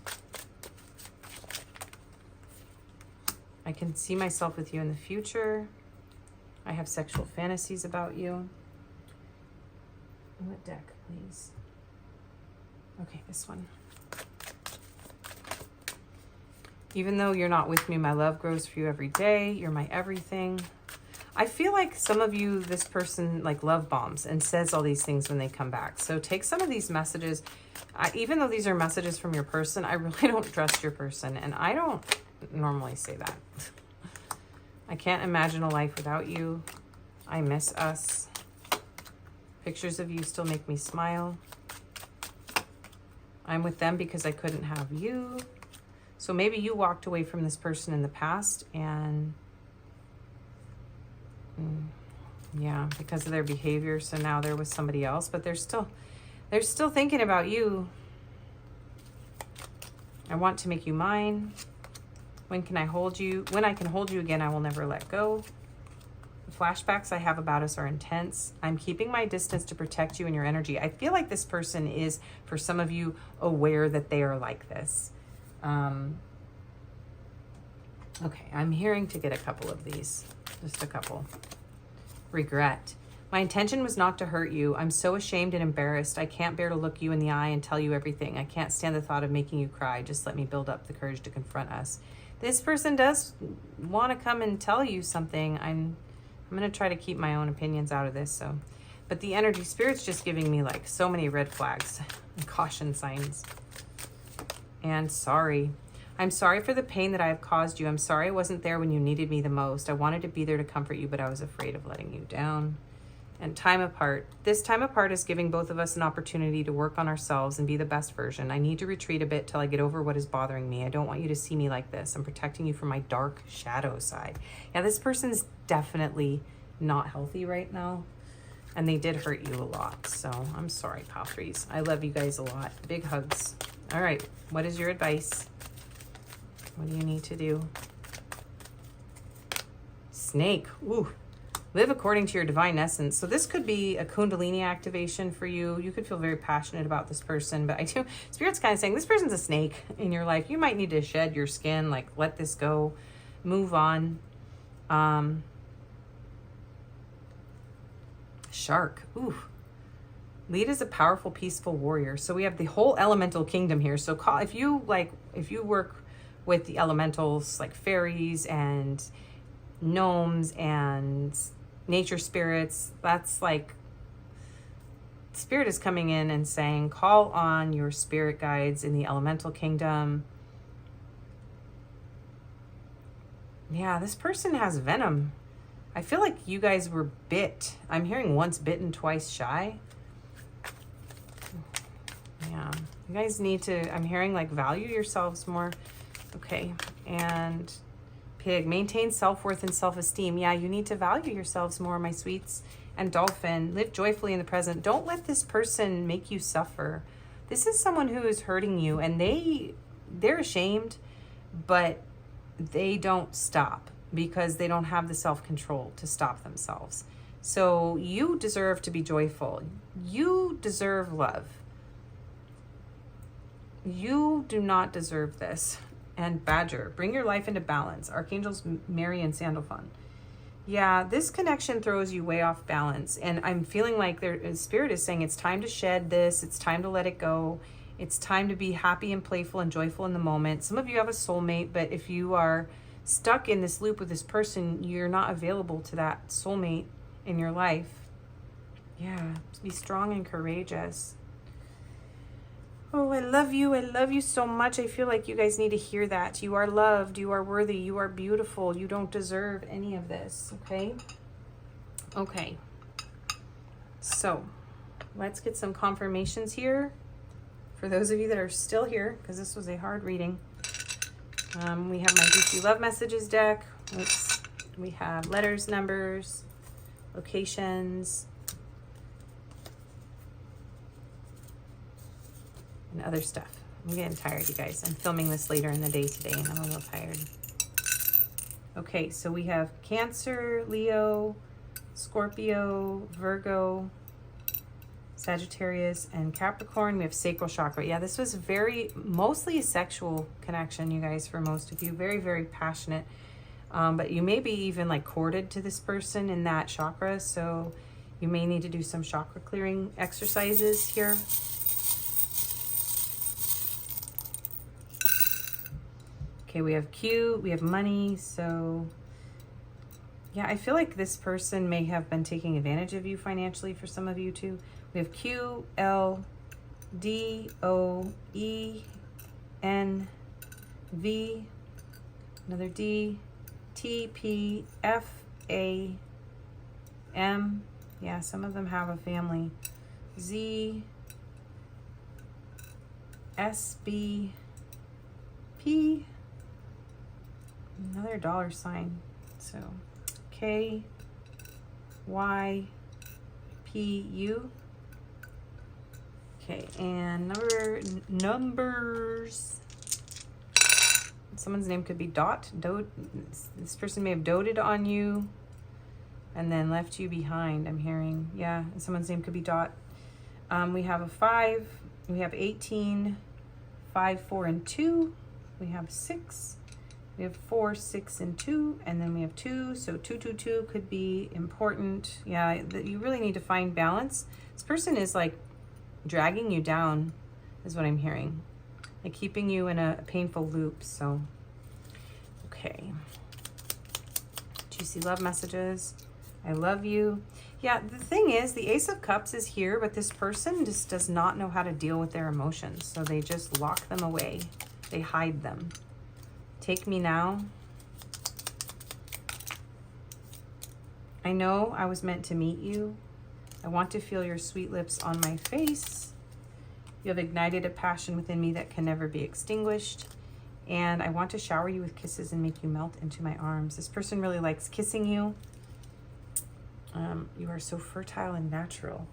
I can see myself with you in the future. I have sexual fantasies about you. What deck, please? Okay, this one. Even though you're not with me, my love grows for you every day. You're my everything. I feel like some of you, this person like love bombs and says all these things when they come back. So take some of these messages. Even though these are messages from your person, I really don't trust your person. And I don't normally say that. I can't imagine a life without you. I miss us. Pictures of you still make me smile. I'm with them because I couldn't have you. So maybe you walked away from this person in the past and yeah, because of their behavior. So now they're with somebody else, but they're still thinking about you. I want to make you mine. When can I hold you? When I can hold you again, I will never let go. The flashbacks I have about us are intense. I'm keeping my distance to protect you and your energy. I feel like this person is, for some of you, aware that they are like this. Okay, I'm hearing to get a couple of these. Just a couple. Regret. My intention was not to hurt you. I'm so ashamed and embarrassed. I can't bear to look you in the eye and tell you everything. I can't stand the thought of making you cry. Just let me build up the courage to confront us. This person does want to come and tell you something. I'm going to try to keep my own opinions out of this. So, but the energy spirit's just giving me like so many red flags and caution signs. And sorry. I'm sorry for the pain that I have caused you. I'm sorry I wasn't there when you needed me the most. I wanted to be there to comfort you, but I was afraid of letting you down. And time apart. This time apart is giving both of us an opportunity to work on ourselves and be the best version. I need to retreat a bit till I get over what is bothering me. I don't want you to see me like this. I'm protecting you from my dark shadow side. Yeah, this person's definitely not healthy right now. And they did hurt you a lot. So I'm sorry, pal threes. I love you guys a lot. Big hugs. All right. What is your advice? What do you need to do? Snake. Ooh. Live according to your divine essence. So this could be a Kundalini activation for you. You could feel very passionate about this person, but Spirit's kind of saying this person's a snake in your life. You might need to shed your skin, like let this go, move on. Shark. Ooh. Lead as a powerful, peaceful warrior. So we have the whole elemental kingdom here. So if you work with the elementals like fairies and gnomes and nature spirits, that's like Spirit is coming in and saying call on your spirit guides in the elemental kingdom. Yeah, this person has venom. I feel like you guys were bit. I'm hearing once bitten, twice shy. Yeah, you guys need to, I'm hearing like value yourselves more. Okay, and Pig, maintain self-worth and self-esteem. Yeah, you need to value yourselves more, my sweets. And Dolphin, live joyfully in the present. Don't let this person make you suffer. This is someone who is hurting you, and they're ashamed. but they don't stop because they don't have the self-control to stop themselves. So you deserve to be joyful. You deserve love. You do not deserve this. And Badger, bring your life into balance. Archangels Mary and Sandalphon. Yeah, this connection throws you way off balance. And I'm feeling like Spirit is saying it's time to shed this. It's time to let it go. It's time to be happy and playful and joyful in the moment. Some of you have a soulmate, but if you are stuck in this loop with this person, you're not available to that soulmate in your life. Yeah, be strong and courageous. Oh, I love you. I love you so much. I feel like you guys need to hear that. You are loved. You are worthy. You are beautiful. You don't deserve any of this, okay? Okay. So, let's get some confirmations here. For those of you that are still here, because this was a hard reading. We have my DC Love Messages deck. We have letters, numbers, locations, and other stuff. I'm getting tired, you guys. I'm filming this later in the day today, and I'm a little tired. Okay, so we have Cancer, Leo, Scorpio, Virgo, Sagittarius, and Capricorn. We have sacral chakra. Yeah, this was mostly a sexual connection, you guys, for most of you. Very, very passionate. But you may be even like corded to this person in that chakra, so you may need to do some chakra clearing exercises here. Okay, we have Q, we have money, so yeah, I feel like this person may have been taking advantage of you financially for some of you too. We have Q, L, D, O, E, N, V, another D, T, P, F, A, M. Yeah, some of them have a family. Z, S, B, P, another dollar sign. So K, Y, P, U. Okay, and numbers. Someone's name could be Dot. This person may have doted on you and then left you behind, I'm hearing. Yeah, someone's name could be Dot. We have a 5. We have 18, 5, 4, and 2. We have 6. We have 4, 6, and 2. And then we have 2. So 2, 2, 2 could be important. Yeah, you really need to find balance. This person is like dragging you down, is what I'm hearing. Like keeping you in a painful loop. So, okay. Juicy love messages. I love you. Yeah, the thing is, the Ace of Cups is here, but this person just does not know how to deal with their emotions. So they just lock them away. They hide them. Take me now. I know I was meant to meet you. I want to feel your sweet lips on my face. You have ignited a passion within me that can never be extinguished. And I want to shower you with kisses and make you melt into my arms. This person really likes kissing you. You are so fertile and natural.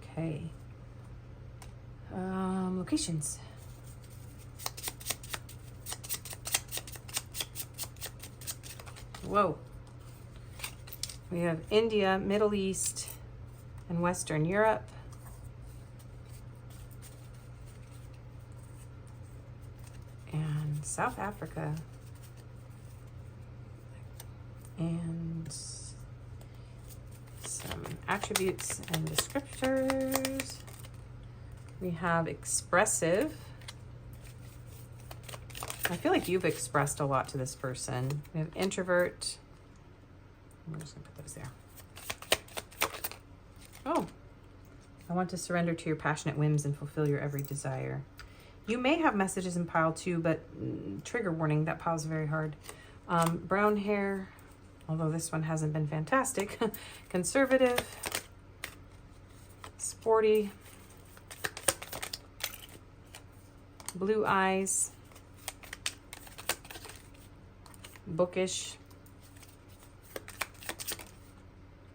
Okay. Locations. Whoa. We have India, Middle East, and Western Europe. And South Africa. And some attributes and descriptors. We have expressive. I feel like you've expressed a lot to this person. We have introvert. I'm just gonna put those there. Oh, I want to surrender to your passionate whims and fulfill your every desire. You may have messages in pile 2, but trigger warning, that pile's very hard. Brown hair, although this one hasn't been fantastic. Conservative, sporty, blue eyes, bookish,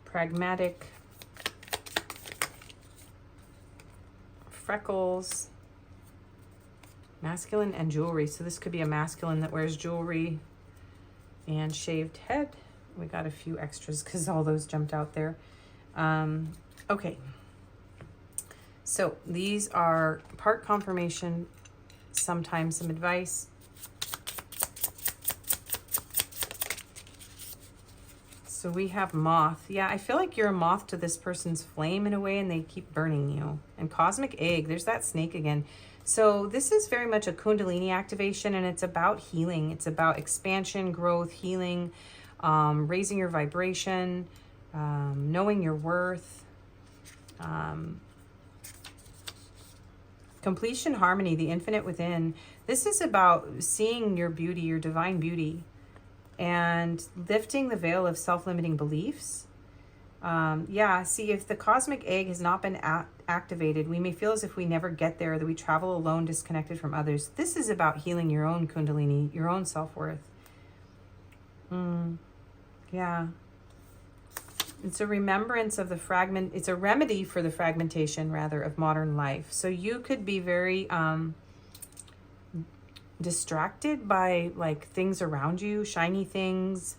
pragmatic, freckles, Masculine and jewelry. So this could be a masculine that wears jewelry and shaved head. We got a few extras because all those jumped out there. Okay. So these are part confirmation, sometimes some advice. So we have moth. Yeah, I feel like you're a moth to this person's flame in a way, and they keep burning you. And cosmic egg, there's that snake again. So this is very much a Kundalini activation, and it's about healing. It's about expansion, growth, healing, raising your vibration, knowing your worth, completion, harmony, the infinite within. This is about seeing your beauty, your divine beauty, and lifting the veil of self-limiting beliefs. Yeah, see, if the cosmic egg has not been activated, we may feel as if we never get there, that we travel alone, disconnected from others. This is about healing your own Kundalini, your own self-worth. Yeah. It's a remembrance of the fragment. It's a remedy for the fragmentation, rather, of modern life. So you could be very distracted by like things around you, shiny things.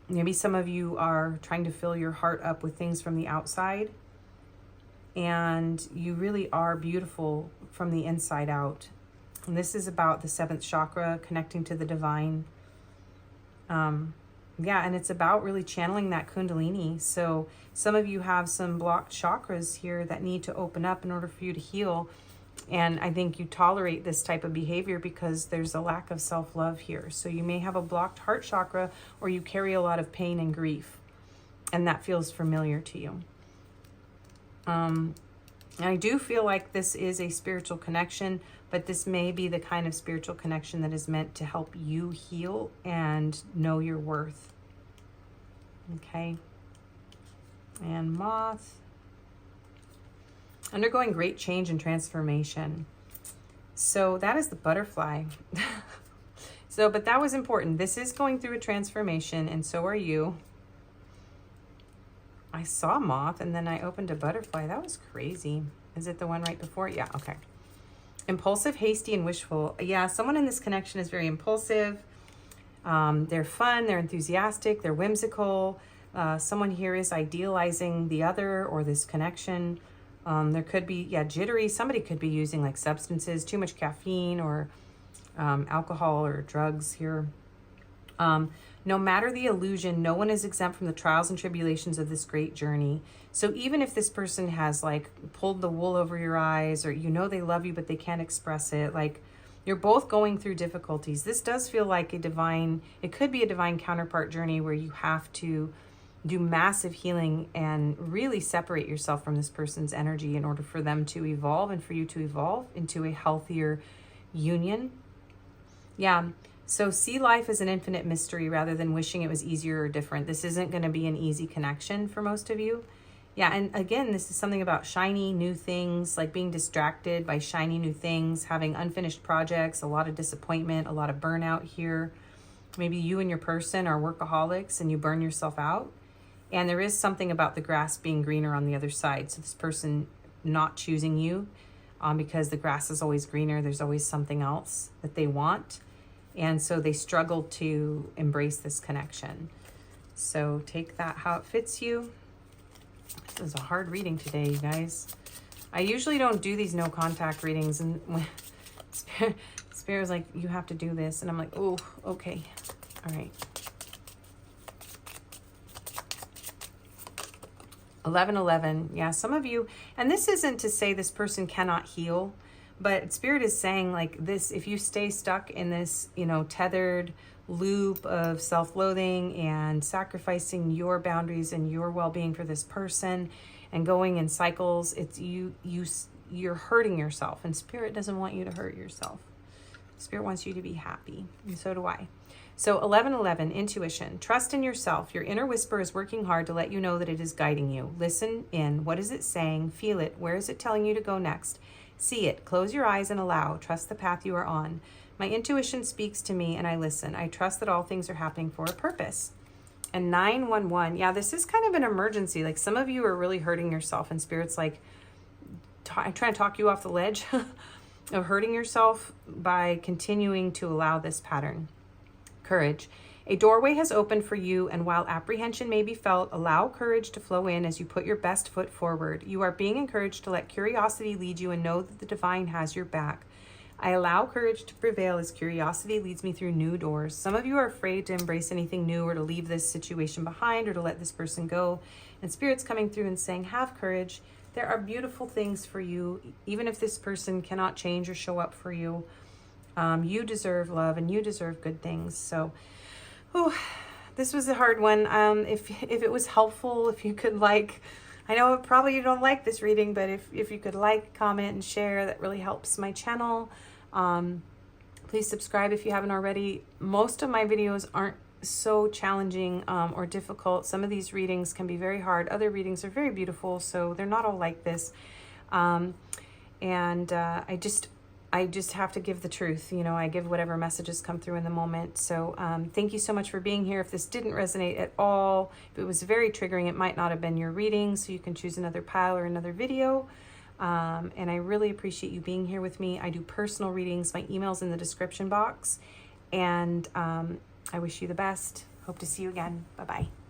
Maybe some of you are trying to fill your heart up with things from the outside, and you really are beautiful from the inside out. And this is about the 7th chakra, connecting to the divine. Yeah, and it's about really channeling that Kundalini. So some of you have some blocked chakras here that need to open up in order for you to heal. And I think you tolerate this type of behavior because there's a lack of self-love here. So you may have a blocked heart chakra, or you carry a lot of pain and grief, and that feels familiar to you. And I do feel like this is a spiritual connection, but this may be the kind of spiritual connection that is meant to help you heal and know your worth. Okay. And moth. Undergoing great change and transformation. So that is the butterfly. So, but that was important. This is going through a transformation, and so are you. I saw moth, and then I opened a butterfly. That was crazy. Is it the one right before? Yeah, okay. Impulsive, hasty, and wishful. Yeah, someone in this connection is very impulsive. They're fun, they're enthusiastic, they're whimsical. Someone here is idealizing the other or this connection. There could be, jittery. Somebody could be using like substances, too much caffeine, or alcohol or drugs here. No matter the illusion, no one is exempt from the trials and tribulations of this great journey. So even if this person has like pulled the wool over your eyes, or you know they love you but they can't express it, like you're both going through difficulties. This does feel like it could be a divine counterpart journey where you have to do massive healing and really separate yourself from this person's energy in order for them to evolve and for you to evolve into a healthier union. Yeah. So see life as an infinite mystery rather than wishing it was easier or different. This isn't going to be an easy connection for most of you. Yeah. And again, this is something about shiny new things, like being distracted by shiny new things, having unfinished projects, a lot of disappointment, a lot of burnout here. Maybe you and your person are workaholics and you burn yourself out. And there is something about the grass being greener on the other side. So this person not choosing you because the grass is always greener. There's always something else that they want. And so they struggle to embrace this connection. So take that how it fits you. This is a hard reading today, you guys. I usually don't do these no contact readings. And when Spirit was like, you have to do this. And I'm like, oh, okay. All right. 1111. Yeah, some of you, and this isn't to say this person cannot heal, but Spirit is saying like this, if you stay stuck in this, tethered loop of self-loathing and sacrificing your boundaries and your well-being for this person and going in cycles, it's you're hurting yourself, and Spirit doesn't want you to hurt yourself. Spirit wants you to be happy, and so do I. So 1111, intuition. Trust in yourself. Your inner whisper is working hard to let you know that it is guiding you. Listen in. What is it saying? Feel it. Where is it telling you to go next? See it. Close your eyes and allow. Trust the path you are on. My intuition speaks to me and I listen. I trust that all things are happening for a purpose. And 911. Yeah, this is kind of an emergency. Like some of you are really hurting yourself, and Spirit's like, trying to talk you off the ledge of hurting yourself by continuing to allow this pattern. Courage. A doorway has opened for you, and while apprehension may be felt, allow courage to flow in as you put your best foot forward. You are being encouraged to let curiosity lead you and know that the divine has your back. I allow courage to prevail as curiosity leads me through new doors. Some of you are afraid to embrace anything new or to leave this situation behind or to let this person go. And Spirit's coming through and saying, have courage. There are beautiful things for you, even if this person cannot change or show up for you. You deserve love and you deserve good things. So, this was a hard one. If it was helpful, if you could I know probably you don't like this reading, but if you could comment, and share, that really helps my channel. Please subscribe if you haven't already. Most of my videos aren't so challenging or difficult. Some of these readings can be very hard. Other readings are very beautiful, so they're not all like this. I just have to give the truth. I give whatever messages come through in the moment. So thank you so much for being here. If this didn't resonate at all, if it was very triggering, it might not have been your reading, so you can choose another pile or another video. And I really appreciate you being here with me. I do personal readings. My email's in the description box. And I wish you the best. Hope to see you again. Bye-bye.